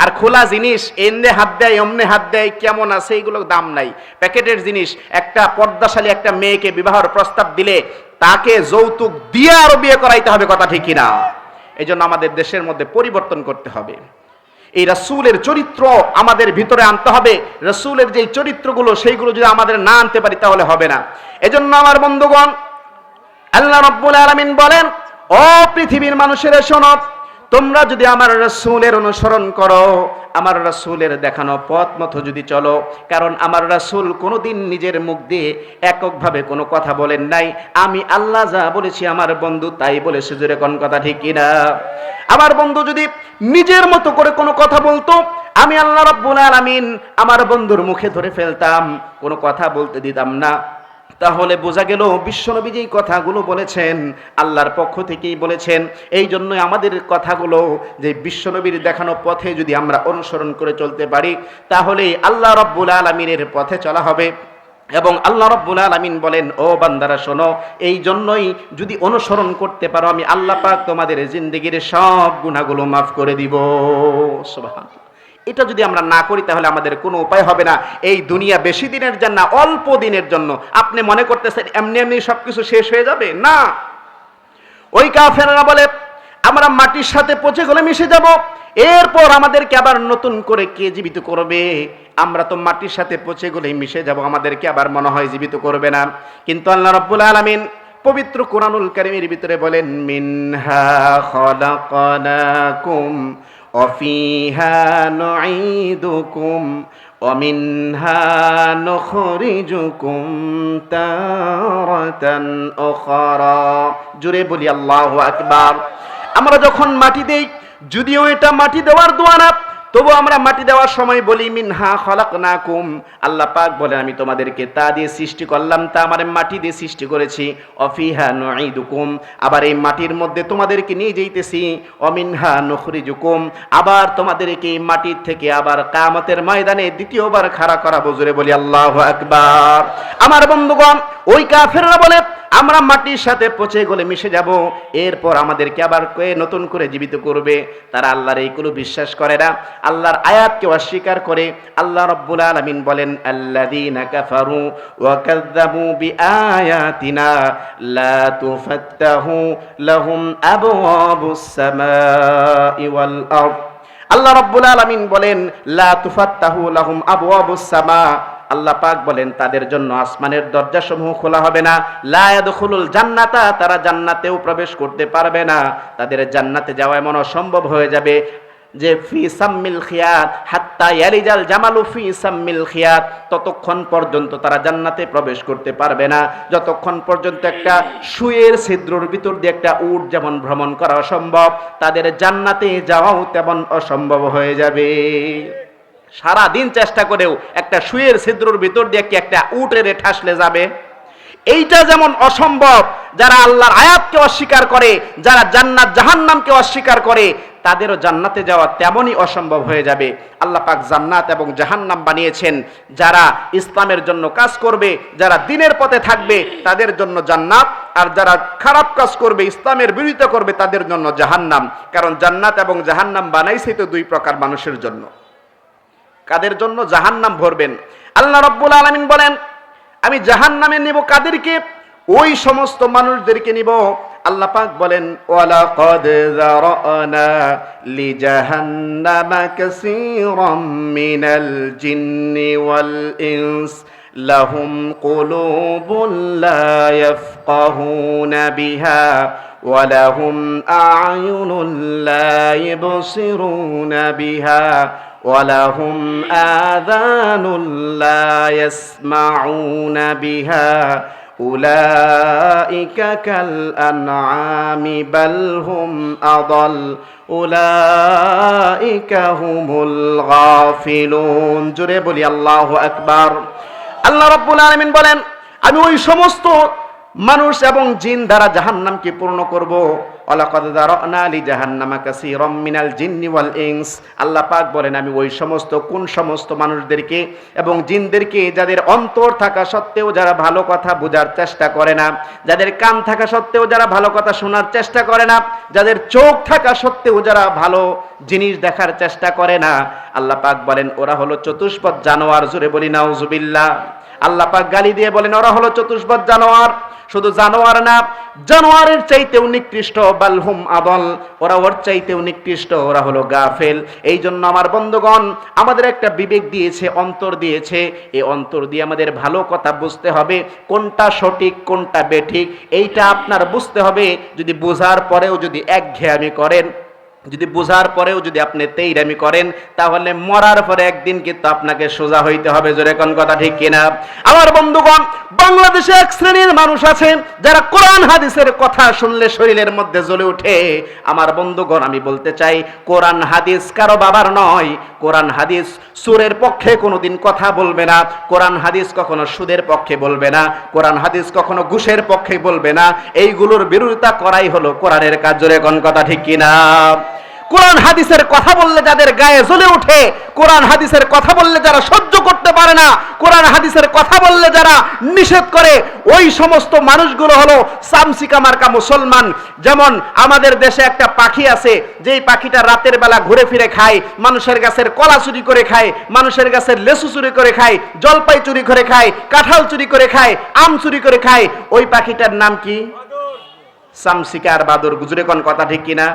আর খোলা জিনিস এমনে হাত দেয় অমনে হাত দেয়, কেমন আছে, এইগুলোর দাম নাই। প্যাকেটের জিনিস, একটা পর্দাশালী একটা মেয়েকে বিবাহের প্রস্তাব দিলে তাকে যৌতুক দিয়ে আরো বিয়ে করাইতে হবে, কথা ঠিক কিনা? এই জন্য আমাদের দেশের মধ্যে পরিবর্তন করতে হবে। এই রাসূলের চরিত্র আমাদের ভিতরে আনতে হবে। রাসূলের যে চরিত্রগুলো, সেইগুলো যদি আমাদের না আনতে পারি তাহলে হবে না। এজন্য আমার বন্ধুগণ, আল্লাহ রাব্বুল আলামিন বলেন, ও পৃথিবীর মানুষেরা শোনো, তোমরা যদি আমার রাসূলের অনুসরণ করো, আমার রাসূলের দেখানো পথ মতো যদি চলো, কারণ আমার রাসূল কোনোদিন নিজের মুখ দিয়ে এককভাবে কোনো কথা বলেন নাই। আমি আল্লাহ যা বলেছি আমার বন্ধু তাই বলেছে, জোরে কোন কথা ঠিক কিনা? আমার বন্ধু যদি নিজের মতো করে কোনো কথা বলতো, আমি আল্লাহ রাব্বুল আলামিন আমার বন্ধুর মুখে ধরে ফেলতাম, কোনো কথা বলতে দিতাম না। তাহলে বোঝা গেল বিশ্বনবী যেই কথাগুলো বলেছেন আল্লাহর পক্ষ থেকেই বলেছেন। এই জন্যই আমাদের কথাগুলো যে বিশ্বনবীর দেখানো পথে যদি আমরা অনুসরণ করে চলতে পারি, তাহলে আল্লাহ রাব্বুল আলামিনের পথে চলা হবে। এবং আল্লাহ রাব্বুল আলামিন বলেন, ও বান্দারা শোনো, এই জন্যই যদি অনুসরণ করতে পারো, আমি আল্লাহ পাক তোমাদের জিন্দেগির সব গুনাহগুলো মাফ করে দিব। সুবহানাল্লাহ। এটা যদি আমরা না করি তাহলে আমাদের কোনো উপায় হবে না। এই দুনিয়া বেশি দিনের জন্য, অল্প দিনের জন্য। আপনি মনে করতেছেন এমনি এমনি সবকিছু শেষ হয়ে যাবে? না। ওই কাফেররা বলে আমরা মাটির সাথে পচে গলে মিশে যাব, এরপর আমাদেরকে আবার নতুন করে কে জীবিত করবে? আমরা তো মাটির সাথে পচে গলে মিশে যাব, আমাদেরকে আবার মনে হয় জীবিত করবে না। কিন্তু আল্লাহ রাব্বুল আলামিন পবিত্র কোরআনুল কারীমের ভিতরে বলেন, মিনহা খালাকনাকুম وفيها نعيدكم ومنها نخرجكم تارة أخرى। জোরে বলি আল্লাহু আকবার। আমরা যখন মাটি দেই, যদিও এটা মাটি দেওয়ার দোয়া না, তবু আমরা মাটি দেওয়ার সময় বলি মিনহা খালাকনাকুম। আল্লাহ পাক বলেন আমি তোমাদেরকে তা দিয়ে সৃষ্টি করলাম, তা আমার মাটি দিয়ে সৃষ্টি করেছি। অফিহা নুঈদুকুম, আবার এই মাটির মধ্যে তোমাদেরকে নিয়ে যাইতেছি। অমিনহা নুখরিজুকুম, আবার তোমাদেরকে এই মাটির থেকে আবার কিয়ামতের ময়দানে দ্বিতীয়বার খাড়া করাবো। জোরে বলি আল্লাহু আকবার। আমার বন্ধুগণ, ওই কাফেররা বলে আমরা মাটির সাথে পচে গলে মিশে যাব, এরপর আমাদেরকে আবার নতুন করে জীবিত করবে। তারা আল্লাহর এইগুলো বিশ্বাস করে না, আল্লাহর আয়াতকে অস্বীকার করে। আল্লাহ রাব্বুল আলামিন বলেন আল্লাযীনা কাফারু ওয়া কাযযাবু বিআয়াতিনা লা তুফাত্তাহু লাহুম আবওয়াবুস সামাই ওয়াল আরদ। আল্লাহ রাব্বুল আলামিন বলেন লা তুফাত্তাহু লাহুম আবওয়াবুস সামা, আল্লাহ পাক বলেন তাদের জন্য আসমানের দরজাসমূহ খোলা হবে না। লা ইয়াদখুলুল জান্নাতা, তারা জান্নাতেও প্রবেশ করতে পারবে না। তাদের জান্নাতে যাওয়া এমন অসম্ভব হয়ে যাবে যে ফি সাম্মিল খিয়াত হাত্তা ইয়ালিজাল জামালু ফি সাম্মিল খিয়াত, ততক্ষণ পর্যন্ত তারা জান্নাতে প্রবেশ করতে পারবে না যতক্ষণ পর্যন্ত একটা সুয়ের ছিদ্রর ভিতর দিয়ে একটা উট যেমন ভ্রমণ করা অসম্ভব, তাদের জান্নাতে যাওয়াও তেমন অসম্ভব হয়ে যাবে। সারা দিন চেষ্টা করেও একটা সুয়ের ছিদ্রর ভিতর দিয়ে কি একটা উটের ঠাসলে যাবে? এইটা যেমন অসম্ভব, যারা আল্লাহর আয়াতকে অস্বীকার করে, যারা জান্নাত জাহান্নামকে অস্বীকার করে, তাদেরও জান্নাতে যাওয়া তেমনই অসম্ভব হয়ে যাবে। আল্লাহ পাক জান্নাত এবং জাহান্নাম বানিয়েছেন যারা ইসলামের জন্য কাজ করবে, যারা দ্বীনের পথে থাকবে তাদের জন্য জান্নাত, আর যারা খারাপ কাজ করবে, ইসলামের বিরোধিতা করবে, তাদের জন্য জাহান্নাম। কারণ জান্নাত এবং জাহান্নাম বানাইছে তো দুই প্রকার মানুষের জন্য। কাদের জন্য? জাহান্নাম ভরবেন। আল্লাহ রাব্বুল আলামিন বলেন আমি জাহান্নামে নিব কাদেরকে? ওই সমস্ত মানুষদেরকে নিব। আল্লাহ পাক বলেন ওয়ালাকাদ যারানা লিজাহান্নামা কাসীরাম মিনাল জিন্নি ওয়াল ইনস লাহুম কুলুবুন লা ইয়াফকাহুনা বিহা ওয়া লাহুম আ'য়ুনুন লা ইবসিরুনা বিহা ওয়ালাহুম আযানুন লা ইয়াসমাউনা বিহা উলাইকা কাল আনআমি বাল হুম আদাল উলাইকা হুমুল গাফিলুন। জোরে বলি আল্লাহু আকবার। আল্লাহ রাব্বুল আলামিন বলেন আমি ওই সমস্ত মানুষ এবং জিন দ্বারা জাহান্নামকে পূর্ণ করব। ওয়ালাকাদ যারানা লিজাহান্নামা কাসীরাম মিনাল জিন্নি ওয়াল ইনস। আল্লাহ পাক বলেন আমি ওই সমস্ত কোন সমস্ত মানুষদেরকে এবং জিনদেরকে যাদের অন্তর থাকা সত্ত্বেও যারা ভালো কথা বোঝার চেষ্টা করে না, যাদের কান থাকা সত্ত্বেও যারা ভালো কথা শোনার চেষ্টা করে না, যাদের চোখ থাকা সত্ত্বেও যারা ভালো জিনিস দেখার চেষ্টা করে না, আল্লাহ পাক বলেন ওরা হলো চতুষ্পদ জানোয়ার। জোরে বলি নাউজুবিল্লাহ। আল্লাহ পাক গালি দিয়ে বলেন ওরা হলো চতুষ্পদ জানোয়ার। শুধু জানোয়ার না, জানোয়ারের চাইতেও নিকৃষ্ট, বালহুম আদল, ওরা ওর চাইতেও নিকৃষ্ট, ওরা হলো গাফেল। এই জন্য আমার বন্ধুগণ আমাদের একটা বিবেক দিয়েছে, অন্তর দিয়েছে, এই অন্তর দিয়ে আমাদের ভালো কথা বুঝতে হবে, কোনটা সঠিক কোনটা বেঠিক এইটা আপনার বুঝতে হবে। যদি বোঝার পরেও যদি একঘেয়ামি করেন, যদি বোঝার পরেও যদি আপনি তেইরামি করেন, তাহলে মরার পরে একদিন কিন্তু আপনাকে সোজা হইতে হবে। জোরে কোন কথা ঠিক কিনা? আমার বন্ধুগণ বাংলাদেশে এক শ্রেণীর মানুষ আছে যারা কোরআন হাদিসের কথা শুনলে শরীরের মধ্যে জ্বলে ওঠে। আমার বন্ধুগণ আমি বলতে চাই কোরআন হাদিস কারো বাবার নয়। কোরআন হাদিস সুরের পক্ষে কোনোদিন কথা বলবে না, কোরআন হাদিস কখনো সুদের পক্ষে বলবে না, কোরআন হাদিস কখনো ঘুষের পক্ষে বলবে না। এইগুলোর বিরোধিতা করাই হলো কোরআনের কাজ। জোরে কোন কথা ঠিক কিনা? কোরআন হাদিসের কথা বললে যাদের গায়ে জ্বলে ওঠে, কোরআন হাদিসের কথা বললে যারা সহ্য করতে পারে না, কোরআন হাদিসের কথা বললে যারা নিষেধ করে, ওই সমস্ত মানুষগুলো হলো সামসিকা মার্কা মুসলমান। যেমন আমাদের দেশে একটা পাখি আছে, যেই পাখিটা রাতের বেলা ঘুরে ফিরে খায়, মানুষের গাছের কলা চুরি করে খায়, মানুষের গাছের লেসু চুরি করে খায়, জলপাই চুরি করে খায়, কাঁঠাল চুরি করে খায়, আম চুরি করে খায়। ওই পাখিটার নাম কি? সামসিকা আর বাদর। গুজরে কোন কথা ঠিক কিনা?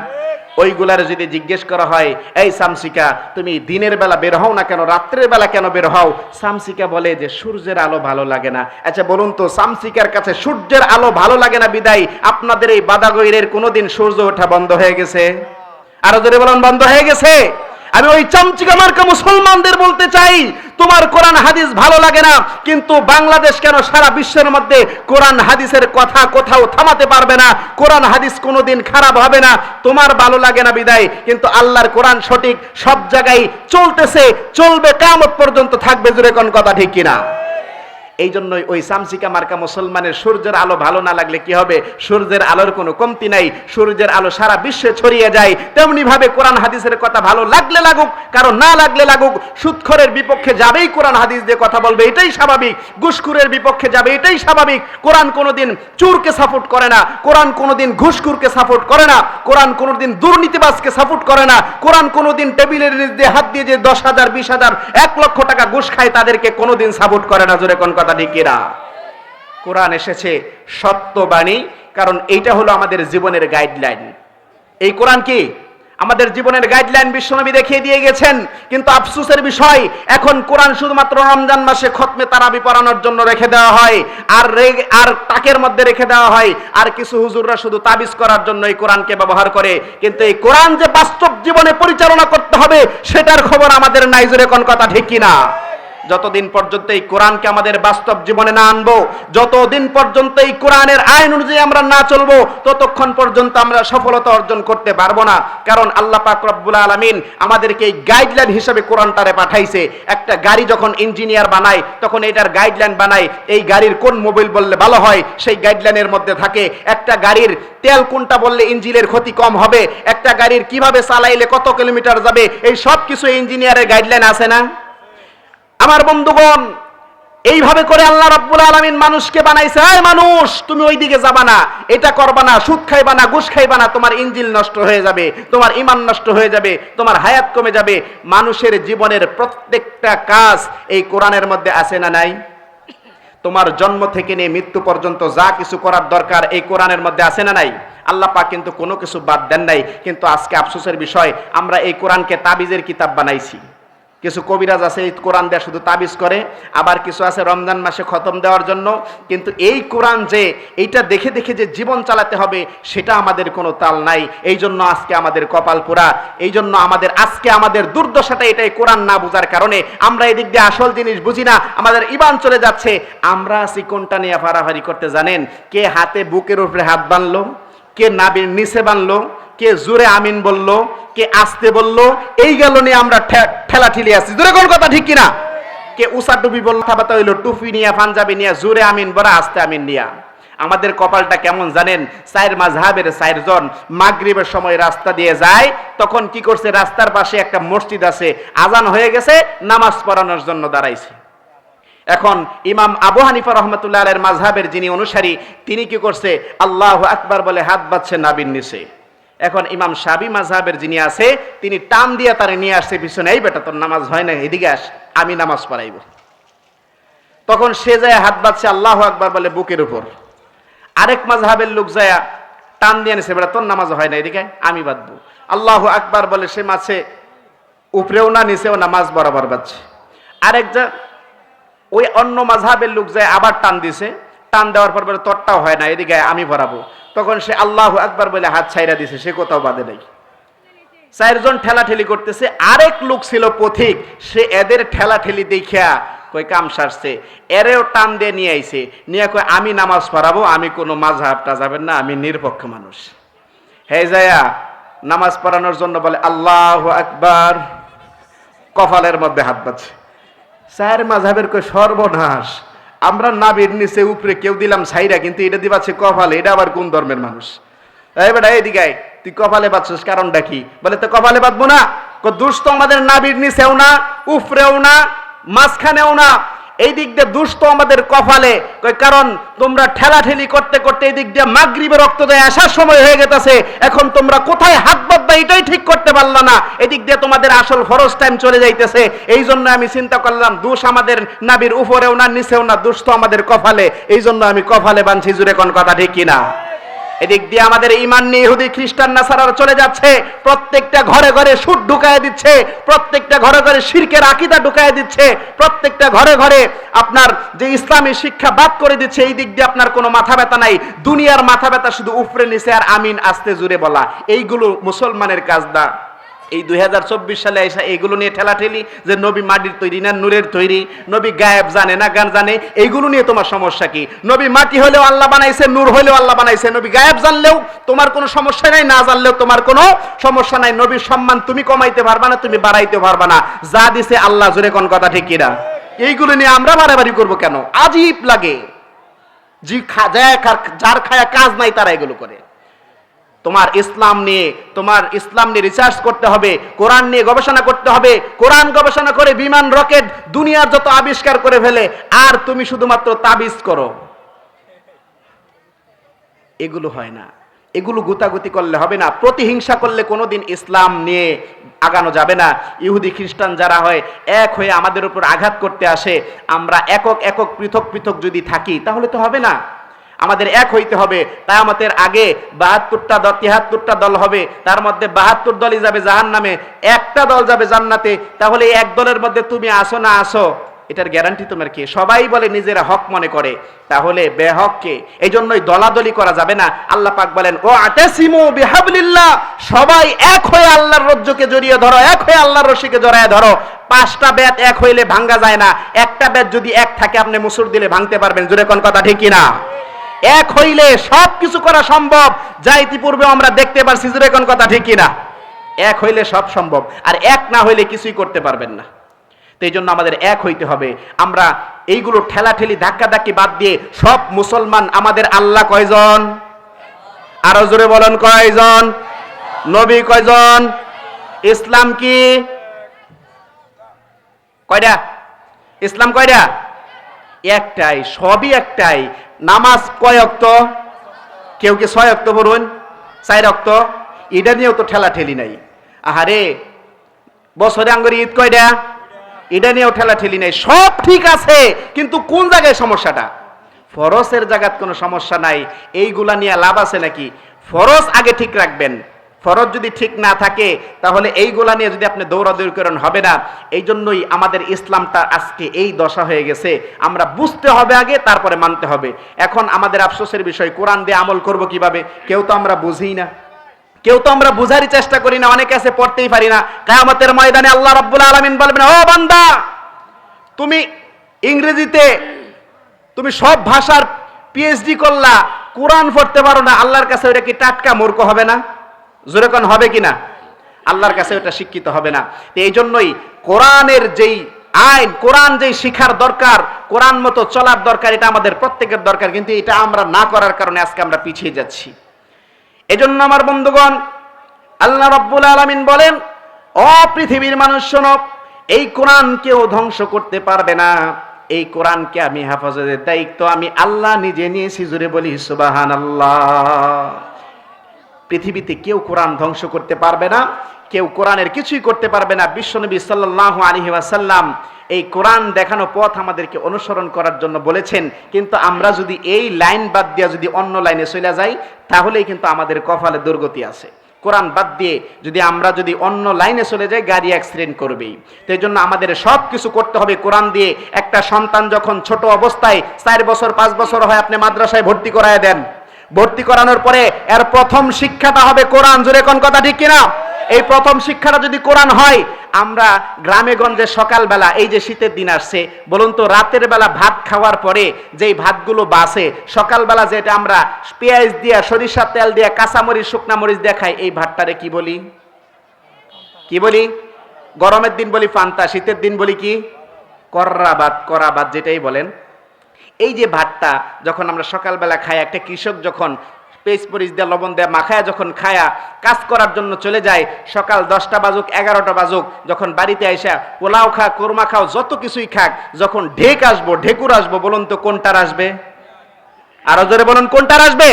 ওইগুলার যদি জিজ্ঞেস করা হয় এই সামসিকা তুমি দিনের বেলা বের হও না কেন, রাত্রের বেলা কেন বের হও? সামসিকা বলে যে সূর্যের আলো ভালো লাগে না। আচ্ছা বলুন তো, সামসিকার কাছে সূর্যের আলো ভালো লাগে না বিদায় আপনাদের এই বাদাগৈরের কোনোদিন সূর্য ওঠা বন্ধ হয়ে গেছে? আরো জোরে বলুন, বন্ধ হয়ে গেছে? আমি ওই চামচিকা মার্কা মুসলমানদের বলতে চাই তোমার কোরআন হাদিস ভালো লাগে না, কিন্তু বাংলাদেশ কেন সারা বিশ্বের মধ্যে কোরআন হাদিসের কথা কোথাও থামাতে পারবে না। কোরআন হাদিস কোনোদিন খারাপ হবে না। তোমার ভালো লাগে না বিদায়, কিন্তু আল্লাহর কোরআন সঠিক, সব জায়গায় চলতেছে, চলবে, কিয়ামত পর্যন্ত থাকবে। জোরে কোন কথা ঠিক কিনা? এই জন্যই ওই সামসিকা মার্কা মুসলমানের সূর্যের আলো ভালো না লাগলে কি হবে? সূর্যের আলোর কোনো কমতি নাই, সূর্যের আলো সারা বিশ্বে ছড়িয়ে যায়। তেমনি ভাবে কোরআন হাদিসের কথা ভালো লাগলে লাগুক, কারণ না লাগলে লাগুক, সুদখোরের বিপক্ষে যাবেই কোরআন হাদিস দিয়ে কথা বলবে, এটাই স্বাভাবিক। ঘুষখোরের বিপক্ষে যাবে, এটাই স্বাভাবিক। কোরআন কোনোদিন চোরকে সাপোর্ট করে না, কোরআন কোনোদিন ঘুষখোরকে সাপোর্ট করে না, কোরআন কোনোদিন দুর্নীতিবাজকে সাপোর্ট করে না, কোরআন কোনোদিন টেবিলের নিচ দিয়ে হাত দিয়ে যে 10,000, 20,000, 1 লক্ষ টাকা ঘুষ খায় তাদেরকে কোনোদিন সাপোর্ট করে না। জোরে কোন কথা ঠিক কিনা? কোরআন এসেছে সত্যবাণী, কারণ এইটা হলো আমাদের জীবনের গাইডলাইন। এই কোরআন কি আমাদের জীবনের গাইডলাইন বিশ্বনবী দেখিয়ে দিয়ে গেছেন। কিন্তু আফসোসের বিষয়, এখন কোরআন শুধুমাত্র রমজান মাসে খতমে তারাবি পড়ানোর জন্য রেখে দেওয়া হয়, আর তাকের মধ্যে রেখে দেওয়া হয়, আর কিছু হুজুররা শুধু তাবিজ করার জন্য এই কোরআনকে ব্যবহার করে। কিন্তু এই কোরআন যে বাস্তব জীবনে পরিচালনা করতে হবে সেটার খবর আমাদের নাই। জোরে কোন কথা ঠিক কিনা? যতদিন পর্যন্ত এই কোরআনকে আমাদের বাস্তব জীবনে না আনবো, যতদিন পর্যন্ত এই কোরআনের আইন অনুযায়ী আমরা না চলবো, ততক্ষণ পর্যন্ত আমরা সফলতা অর্জন করতে পারবো না। কারণ আল্লাহ পাক রব্বুল আলামিন আমাদেরকে এই গাইডলাইন হিসেবে কোরআনটারে পাঠাইছে। একটা গাড়ি যখন ইঞ্জিনিয়ার বানায় তখন এটার গাইডলাইন বানায়, এই গাড়ির কোন মোবিল বললে ভালো হয় সেই গাইডলাইনের মধ্যে থাকে। একটা গাড়ির তেল কোনটা বললে ইঞ্জিনের ক্ষতি কম হবে, একটা গাড়ির কিভাবে চালাইলে কত কিলোমিটার যাবে, এই সব কিছু ইঞ্জিনিয়ারের গাইডলাইন আছে না? আমার বন্ধুগণ, এইভাবে করে আল্লাহ রাব্বুল আলামিন মানুষকে বানাইছে। এই মানুষ, তুমি ওই দিকে যাবা না, এটা করবা না, সুদ খাইবা না, ঘুষ খাইবা না, তোমার ইঞ্জিল নষ্ট হয়ে যাবে, তোমার ঈমান নষ্ট হয়ে যাবে, তোমার হায়াত কমে যাবে। মানুষের জীবনের প্রত্যেকটা কাজ এই কোরআনের মধ্যে আছে না নাই? তোমার জন্ম থেকে নিয়ে মৃত্যু পর্যন্ত যা কিছু করার দরকার এই কোরআনের মধ্যে আছে না নাই? আল্লাহ পাক কিন্তু কোনো কিছু বাদ দেন নাই। কিন্তু আজকে আফসোসের বিষয়, আমরা এই কোরআনকে তাবিজের কিতাব বানাইছি। কিছু কবিরাজ আছে এই কোরআন দিয়ে শুধু তাবিজ করে, আবার কিছু আছে রমজান মাসে খতম দেওয়ার জন্য। কিন্তু এই কোরআন যে এইটা দেখে দেখে যে জীবন চালাতে হবে সেটা আমাদের কোনো তাল নাই। এই জন্য আজকে আমাদের কপাল পোড়া, এই জন্য আজকে আমাদের দুর্দশাটা এটাই, কোরআন না বোঝার কারণে আমরা এদিক দিয়ে আসল জিনিস বুঝি না, আমাদের ঈমান চলে যাচ্ছে। আমরা আছি কোনটা নিয়ে ফাড়াফাড়ি করতে জানেন? কে হাতে বুকের উপরে হাত বাঁধলো, কে নাভির নিচে বাঁধলো, কে জোরে আমিন বললো, কে আস্তে বললো, এই গেল নিয়ে আমরা ঠেলা ঠেলি আছি। জোরে কোন কথা ঠিক কিনা? কে উষা টুপি বললো, থাবাতা হইলো টুপি নিয়ে, পাঞ্জাবি নিয়ে, জোরে আমিন বলা, আস্তে আমিন নিয়া। আমাদের কপালটা কেমন জানেন? 4 মাযহাবের 4 জন মাগরিবের সময় রাস্তা দিয়ে যায়, তখন কি করছে? রাস্তার পাশে একটা মসজিদ আছে, আজান হয়ে গেছে, নামাজ পড়ানোর জন্য দাঁড়াইছে। এখন ইমাম আবু হানিফা রাহমাতুল্লাহ আলাইহির মাযহাবের যিনি অনুসারী, তিনি কি করছে? আল্লাহু আকবার বলে হাত বাঁধছে নাভির নিচে। এখন ইমাম শাফি মাযহাবের যিনি আছে, তিনি টান দিয়ে তারে নিয়ে আসছে পিছনে, এই বেটা তোর নামাজ হয় না, এদিকে আস, আমি নামাজ পড়াইব। তখন সে যায় হাত বাঁধছে আল্লাহু আকবার বলে বুকের উপর। আরেক মাযহাবের লোক যায় টান দিয়ে নিছে, বেটা তোর নামাজ হয় না, এদিকে আমি বাঁধবো। আল্লাহু আকবার বলে সে মাছে উপরেও না নিচেও না, মাঝ বরাবর বাঁধছে। ওই অন্য মাযহাবের লোক যায় আবার টান দিছে, টান দেওয়ার পর বলে তোরটাও হয় না, এদিকে আমি ভরাবো। তখন সে আল্লাহু আকবার বলে হাত ছাইরা দিছে, সে কোথাও বাঁধে নাই। 4 জন ঠেলাঠেলি করতেছে। আরেক লোক ছিল পথিক, সে এদের ঠেলাঠেলি দেখিয়া কই কাম সারছে, এরেও টান দিয়ে নিয়ে আইছে, নিয়ে কই আমি নামাজ পড়াবো, আমি কোনো মাযহাবটা যাবেন না, আমি নিরপেক্ষ মানুষ। হে যায়া নামাজ পড়ানোর জন্য বলে আল্লাহু আকবার, কপালের মধ্যে হাত বাঁধছে। 4 মাযহাবের কই সর্বনাশ, আমরা নাভির নিচে উপরে কেউ দিলাম ছাইরা, কিন্তু এটা দিবাচ্ছে কপালে, এটা আবার কোন ধর্মের মানুষ? এই বেটা এদিকে আয়, তুই কপালে বাঁধছিস, কারণটা কি? বলে তো কপালে বাঁধবো না, দোষ তো আমাদের নাভির নিচেও না, উপরেও না, মাঝখানেও না, এই দিক দিয়ে দোষ তো আমাদের কপালে। কারণ তোমরা ঠেলাঠেলি করতে করতে এই দিক দিয়ে মাগরিবের রক্তদায় আসার সময় হয়ে গেছে, এখন তোমরা কোথায় হাত বাঁধবা এটাই ঠিক করতে পারলা না, এদিক দিয়ে তোমাদের আসল ফরজ টাইম চলে যাইতেছে। এই জন্য আমি চিন্তা করলাম দোষ আমাদের নাভির উপরেও না, নিচেও না, দোষ তো আমাদের কপালে, এই জন্য আমি কপালে বাঁধছি। জুড়ে কোন কথা ঠিক কিনা? এদিক দিয়ে আমাদের ঈমান নিয়ে ইহুদি খ্রিস্টান নাসারারা চলে যাচ্ছে, প্রত্যেকটা ঘরে ঘরে সুদ ঢুকায় দিচ্ছে, প্রত্যেকটা ঘরে ঘরে শিরকের আকীদা ঢুকায় দিচ্ছে, প্রত্যেকটা ঘরে ঘরে আপনার যে ইসলামী শিক্ষা বাদ করে দিচ্ছে। এই দিক দিয়ে আপনার কোনো মাথা ব্যথা নাই, দুনিয়ার মাথা ব্যথা শুধু উপরে নিচে আর আমিন আস্তে জুড়ে বলা, এইগুলো মুসলমানের কাজ না। এই 2024 সালে এসে এইগুলো নিয়ে ঠেলাঠেলি, যে নবী মাটির তৈরি না নূরের তৈরি, নবী গায়েব জানে না গান জানে, এইগুলো নিয়ে তোমার সমস্যা কি? নবী মাটি হলেও আল্লাহ বানাইছে, নূর হলেও আল্লাহ বানাইছে, নবী গায়েব জানলেও তোমার কোনো সমস্যা নাই, না জানলেও তোমার কোনো সমস্যা নাই। নবীর সম্মান তুমি কমাইতে পারবা না, তুমি বাড়াইতে পারবা না, যা দিছে আল্লাহ। জোরে কোন কথা ঠিক কিনা? এইগুলো নিয়ে আমরা বাড়াবাড়ি করবো কেন? আজীব লাগে। যার খায়া কাজ নাই তারা এগুলো করে। তোমার ইসলাম নিয়ে রিসার্চ করতে হবে, কোরআন নিয়ে গবেষণা করতে হবে। কোরআন গবেষণা করে বিমান রকেট দুনিয়ার যত আবিষ্কার করে ফেলে, আর তুমি শুধুমাত্র তাবিজ করো। এগুলো হয় না, এগুলো গুতাগুতি করলে হবে না, প্রতিহিংসা করলে কোনোদিন ইসলাম নিয়ে আগানো যাবে না। ইহুদি খ্রিস্টান যারা হয় এক হয়ে আমাদের উপর আঘাত করতে আসে, আমরা একক একক পৃথক পৃথক যদি থাকি তাহলে তো হবে না। আমাদের এক হইতে হবে। তাই আমাদের আগে 73টা দল হবে, তার মধ্যে 72 দলই যাবে জাহান্নামে, একটা দল যাবে জান্নাতে। তাহলে এক দলের মধ্যে তুমি আসো না আসো, এটার গ্যারান্টি তোমার কি? সবাই বলে নিজেরা হক মনে করে, তাহলে বেহককে। এই জন্যই দলাদলি করা যাবে না। আল্লাহ পাক বলেন ও আতাসিমু বিহাবলিল্লাহ, সবাই এক হয়ে আল্লাহর রজ্জুকে জড়িয়ে ধরো, এক হয়ে আল্লাহর রশিকে জড়ায় ধরো। 5টা বেত এক হইলে ভাঙ্গা যায় না, একটা বেত যদি এক থাকে আপনি মুসুর দিলে ভাঙতে পারবেন। জোরে কোন কথা ঠিক কিনা? এক হইলে সব কিছু করা সম্ভব, যা ইতিপূর্বে আমরা দেখতে পারছি। জোরে কোন কথা ঠিক কিনা? এক হইলে সব সম্ভব, আর এক না হইলে কিছুই করতে পারবেন না। তো এই জন্য আমাদের এক হইতে হবে। আমরা এইগুলো ঠেলাঠেলি ধাক্কাধাক্কি বাদ দিয়ে সব মুসলমান, আমাদের আল্লাহ কয়জন? আরো জোরে বলেন কয়জন? নবী কয়জন? ইসলাম কি কয়টা? ইসলাম কয়টা? একটাই, সবই একটাই। নামাজ কয় ওয়াক্ত? কেউ কি 6 ওয়াক্ত পড়ুন, 4 ওয়াক্ত? এটা নিয়েও তো ঠেলাঠেলি নাই। আহারে, বছরে আঙ্গুর ঈদ কয়টা? এটা নিয়েও ঠেলাঠেলি নাই। সব ঠিক আছে, কিন্তু কোন জায়গায় সমস্যাটা? ফরজের জায়গায় কোনো সমস্যা নাই, এইগুলা নিয়ে লাভ আছে নাকি? ফরজ আগে ঠিক রাখবেন। ফরজ যদি ঠিক না থাকে তাহলে এইগুলা নিয়ে যদি আপনি দৌড়াদৌড়ি করেন হবে না। এই জন্যই আমাদের ইসলামটা আজকে এই দশা হয়ে গেছে। আমরা বুঝতে হবে আগে, তারপরে মানতে হবে। এখন আমাদের আফসোসের বিষয়, কোরআন দিয়ে আমল করব কিভাবে? কেউ তো আমরা বুঝি না, কেউ তো আমরা বুঝারই চেষ্টা করি না। অনেকে আছে পড়তেই পারি না। কিয়ামতের ময়দানে আল্লাহ রাব্বুল আলামিন বলবেন, ও বান্দা, তুমি ইংরেজিতে তুমি সব ভাষার পিএইচডি করলা, কোরআন পড়তে পারো না। আল্লাহর কাছে ওটা কি টাটকা মূর্খ হবে না? জোরে কোন হবে কিনা? আল্লাহর কাছে ওটা শিক্ষিত হবে না। তো এই জন্যই কোরআনের যেই আইন, কোরআন যেই শিখার দরকার, কোরআন মতো চলার দরকার, এটা আমাদের প্রত্যেকের দরকার। কিন্তু এটা আমরা না করার কারণে আজকে আমরা পিছিয়ে যাচ্ছি। এজন্য আমার বন্ধুগণ, আল্লাহ রাব্বুল আলামিন বলেন, ও পৃথিবীর মানুষ শোনো, এই কোরআন কেউ ধ্বংস করতে পারবে না। এই কোরআনকে আমি হেফাজতের দায়িত্ব আমি আল্লাহ নিজে নিয়েছি। জোরে বলি সুবহানাল্লাহ। পৃথিবীতে কেউ কোরআন ধ্বংস করতে পারবে না, কেউ কোরআনের কিছুই করতে পারবে না। বিশ্বনবী সাল্লাল্লাহু আলাইহি ওয়াসাল্লাম এই কোরআন দেখানো পথ আমাদেরকে অনুসরণ করার জন্য বলেছেন। কিন্তু আমরা যদি এই লাইন বাদ দিয়ে যদি অন্য লাইনে চলে যাই, তাহলেই কিন্তু আমাদের কপালে দুর্গতি আছে। কোরআন বাদ দিয়ে আমরা যদি অন্য লাইনে চলে যাই, গাড়ি অ্যাক্সিডেন্ট করবেই। তো এই জন্য আমাদের সব কিছু করতে হবে কোরআন দিয়ে। একটা সন্তান যখন ছোট অবস্থায় 4 বছর 5 বছর হয়, আপনি মাদ্রাসায় ভর্তি করায় দেন। ভর্তি করানোর পরে এর প্রথম শিক্ষাটা হবে কোরআন। জোরে কোন কথা ঠিক কিনা? এই প্রথম শিক্ষাটা যদি কোরআন হয়, আমরা গ্রামে গঞ্জে সকালবেলা, এই যে শীতের দিন আসছে, বলুন তো রাতের বেলা ভাত খাওয়ার পরে যেই ভাতগুলো বাসে, সকালবেলা যেটা আমরা পেঁয়াজ দিয়া, সরিষার তেল দিয়া, কাঁচামরিচ, শুকনা মরিচ দিয়া খাই, এই ভাতটারে কি বলি? কি বলি? গরমের দিন বলি পান্তা, শীতের দিন বলি কি? কররা ভাত, করা ভাত, যেটাই বলেন। এই যে ভাতটা যখন আমরা সকালবেলা খাই, একটা কৃষক যখন পেঁয়াজ মরিচ দিয়ে লবণ দিয়ে মাখায়া যখন খায়া কাজ করার জন্য চলে যায়, সকাল 10টা বাজুক 11টা বাজুক, যখন বাড়িতে আইসা পোলাও খা, কোরমা খাও, যত কিছুই খাক, যখন ঢেকুর আসবো, বলুন তো কোনটার আসবে? আরো জোরে বলুন, কোনটার আসবে?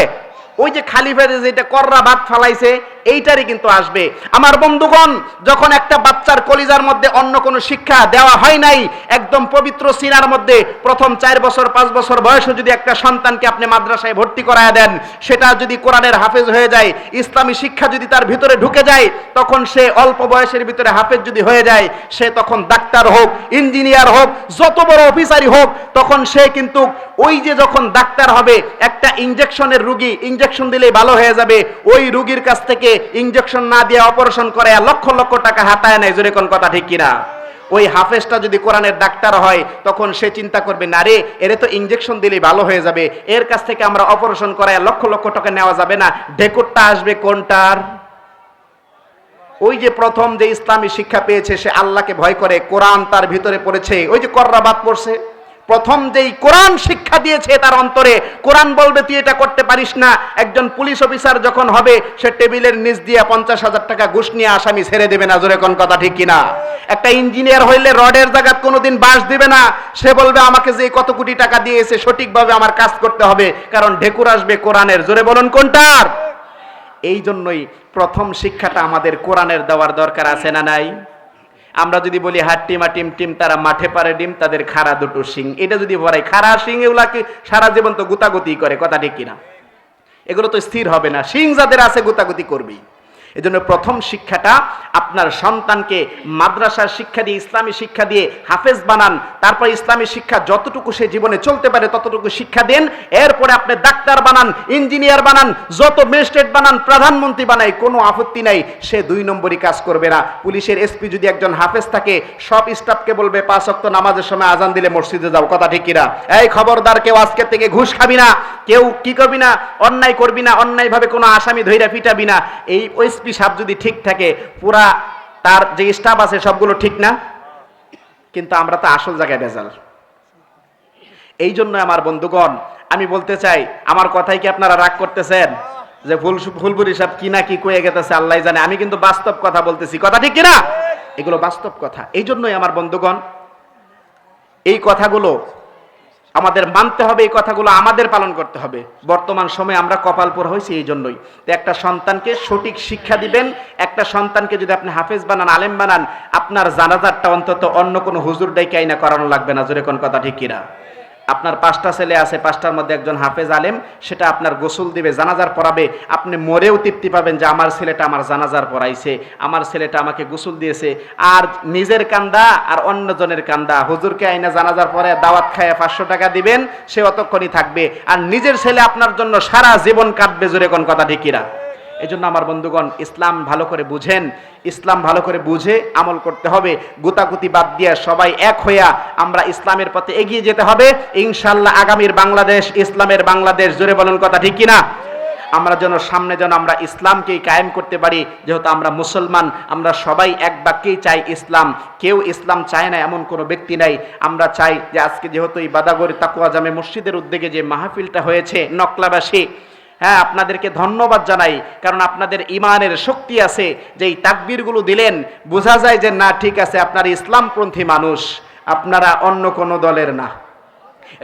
ওই যে খালি পেটে যেটা কররা ভাত ফালাইছে, এইটারই কিন্তু আসবে। আমার বন্ধুগণ, যখন একটা বাচ্চার কলিজার মধ্যে অন্য কোনো শিক্ষা দেওয়া হয় নাই, একদম পবিত্র সিনার মধ্যে প্রথম 4 বছর 5 বছর বয়সে যদি একটা সন্তানকে আপনি মাদ্রাসায় ভর্তি করায় দেন, সেটা যদি কোরআনের হাফেজ হয়ে যায়, ইসলামী শিক্ষা যদি তার ভিতরে ঢুকে যায়, তখন সে অল্প বয়সের ভিতরে হাফেজ যদি হয়ে যায়, সে তখন ডাক্তার হোক, ইঞ্জিনিয়ার হোক, যত বড় অফিসারই হোক, তখন সে কিন্তু ওই যে যখন ডাক্তার হবে, একটা ইনজেকশনের রুগী ইনজেকশন দিলেই ভালো হয়ে যাবে, ওই রুগীর কাছ থেকে ইনজেকশন না দিয়ে অপারেশন করে লক্ষ লক্ষ টাকা হাতায় নেয়। জোরে কোন কথা ঠিক কিনা? ওই হাফেজটা যদি কোরআনের ডাক্তার হয়, তখন সে চিন্তা করবে, না রে, এরে তো ইনজেকশন দিলেই ভালো হয়ে যাবে, এর কাছ থেকে আমরা অপারেশন করায় লক্ষ লক্ষ টাকা নেওয়া যাবে না। ঢেকুরটা আসবে কোনটার? ওই যে প্রথম যে ইসলামী শিক্ষা পেয়েছে সে আল্লাহকে ভয় করে, কোরআন তার ভিতরে পড়েছে, ওই যে কররাবাত পড়ছে, প্রথম যেই কোরআন শিক্ষা দিয়েছে তার অন্তরে, কোরআন বলবে তুই এটা করতে পারিস না। একজন পুলিশ অফিসার যখন হবে সে টেবিলের নিচ দিয়ে 50,000 টাকা ঘুষ নিয়ে আসামি ছেড়ে দেবে না, জোরে কোন কথা ঠিক কিনা? একটা ইঞ্জিনিয়ার হইলে রডের জায়গায় কোনোদিন বাঁশ দিবে না, সে বলবে আমাকে যে কত কোটি টাকা দিয়েছে সঠিকভাবে আমার কাজ করতে হবে, কারণ ঢেকুর আসবে কোরআনের, জোরে বলুন কোনটার? এই জন্যই প্রথম শিক্ষাটা আমাদের কোরআনের দেওয়ার দরকার আছে না নাই? আমরা যদি বলি হাট্টিমা টিম টিম তারা মাঠে পারে ডিম, তাদের খাড়া দুটো শিং, এটা যদি বলাই খাড়া শিং এগুলাকে সারা জীবন তো গুতাগুতি করে, কথা ঠিক কিনা? এগুলো তো স্থির হবে না, শিং যাদের আছে গুতাগুতি করবি। এজন্য প্রথম শিক্ষাটা আপনার সন্তানকে মাদ্রাসার শিক্ষা দিয়ে, ইসলামী শিক্ষা দিয়ে হাফেজ বানান, তারপর ইসলামী শিক্ষা যতটুকু সে জীবনে চলতে পারে ততটুকু শিক্ষা দেন। এরপরে আপনি ডাক্তার বানান, ইঞ্জিনিয়ার বানান, যত ম্যাজিস্ট্রেট বানান, প্রধানমন্ত্রী বানাই, কোনো আপত্তি নাই, সে 2 নম্বরই কাজ করবে না। পুলিশের এসপি যদি একজন হাফেজ থাকে, সব স্টাফকে বলবে 5 ওয়াক্ত নামাজের সময় আজান দিলে মসজিদে যাও, কথা ঠিক কিনা? এই খবরদার, কেউ আজকে থেকে ঘুষ খাবি না, কেউ কি করবি না, অন্যায় করবি না, অন্যায়ভাবে কোনো আসামি ধইরা পিটাবি না। এই ওএসপি সাহেব যদি ঠিক থাকে, পুরা তার যে স্টাফ আছে সবগুলো ঠিক না? কিন্তু আমরা তো আসল জায়গায় ভেজাল। এই জন্য আমার বন্ধুগণ, আমি বলতে চাই, আমার কথাই কি আপনারা রাগ করতেছেন যে ফুলপুরি সাহেব কি না কি কয়ে গেতেছে আল্লাহ জানে? আমি কিন্তু বাস্তব কথা বলতেছি, কথা ঠিক কিনা? এগুলো বাস্তব কথা। এই জন্যই আমার বন্ধুগণ, এই কথাগুলো আমাদের মানতে হবে, এই কথাগুলো আমাদের পালন করতে হবে। বর্তমান সময়ে আমরা কপালপুর হয়েছি এই জন্যই। তো একটা সন্তানকে সঠিক শিক্ষা দিবেন, একটা সন্তানকে যদি আপনি হাফেজ বানান, আলেম বানান, আপনার জানাজারটা অন্তত অন্য কোনো হুজুর ডাইকে আইনা করানো লাগবে না, জোরে কোন কথা ঠিক কিনা? আপনার 5টা ছেলে আছে, 5টার মধ্যে একজন হাফেজ আলেম, সেটা আপনার গোসল দিবে, জানাজার পড়াবে, আপনি মরেও তৃপ্তি পাবেন যে আমার ছেলেটা আমার জানাজার পড়াইছে, আমার ছেলেটা আমাকে গোসল দিয়েছে। আর নিজের কান্দা আর অন্যজনের কান্দা, হুজুরকে আইনা জানাজার পরে দাওয়াত খায় 500 টাকা দিবেন, সে অতক্ষণই থাকবে, আর নিজের ছেলে আপনার জন্য সারা জীবন কাটবে, জোরে কোন কথা ঠিক কিনা? এই জন্য আমার বন্ধুগণ, ইসলাম ভালো করে বুঝেন, ইসলাম ভালো করে বুঝে আমল করতে হবে। গুতাগুতি বাদ দিয়ে সবাই এক হইয়া আমরা ইসলামের পথে এগিয়ে যেতে হবে। ইনশাআল্লাহ আগামীর বাংলাদেশ ইসলামের বাংলাদেশ, জোরে বলুন কথা ঠিক কিনা? আমরা যেন সামনে যেন আমরা ইসলামকেই কায়েম করতে পারি। যেহেতু আমরা মুসলমান, আমরা সবাই এক বাক্যেই চাই ইসলাম, কেউ ইসলাম চায় না এমন কোনো ব্যক্তি নাই। আমরা চাই যে আজকে যেহেতু এই বাদাগরি তাকওয়া জামে মসজিদের উদ্যোগে যে মাহফিলটা হয়েছে, নকলাবাসী, হ্যাঁ, আপনাদেরকে ধন্যবাদ জানাই, কারণ আপনাদের ইমানের শক্তি আছে। যে এই তাকবীরগুলো দিলেন, বোঝা যায় যে না, ঠিক আছে, আপনার ইসলামপন্থী মানুষ, আপনারা অন্য কোনো দলের না।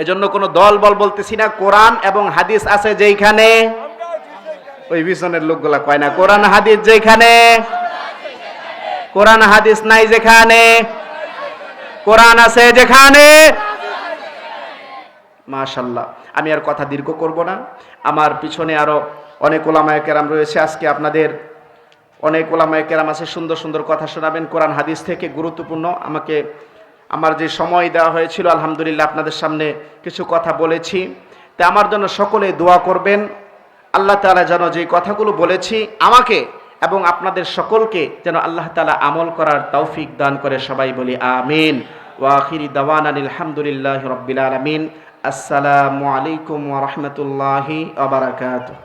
এজন্য কোনো দল বল বলতেছি না, কোরআন এবং হাদিস আছে যেইখানে, ওই পিছনের লোকগুলা কয় না, কোরআন হাদিস যেখানে, কোরআন হাদিস নাই যেখানে, কোরআন আছে যেখানে। মাশাআল্লাহ, আমি আর কথা দীর্ঘ করব না। আমার পিছনে আরো অনেক ওলামায়ে কেরাম রয়েছে, আজকে আপনাদের অনেক ওলামায়ে কেরাম আছে, সুন্দর সুন্দর কথা শোনাবেন কোরআন হাদিস থেকে, গুরুত্বপূর্ণ। আমাকে আমার যে সময় দেওয়া হয়েছিল, আলহামদুলিল্লাহ আপনাদের সামনে কিছু কথা বলেছি। তা আমার জন্য সকলে দোয়া করবেন, আল্লাহ তাআলা যেন যে কথাগুলো বলেছি আমাকে এবং আপনাদের সকলকে যেন আল্লাহ তাআলা আমল করার তৌফিক দান করে, সবাই বলি আমিন। ওয়া আখিরি দাওয়ানা আলহামদুলিল্লাহি রাব্বিল আলামিন। আসসালামু আলাইকুম ওয়া রাহমাতুল্লাহি ওয়া বারাকাতুহু।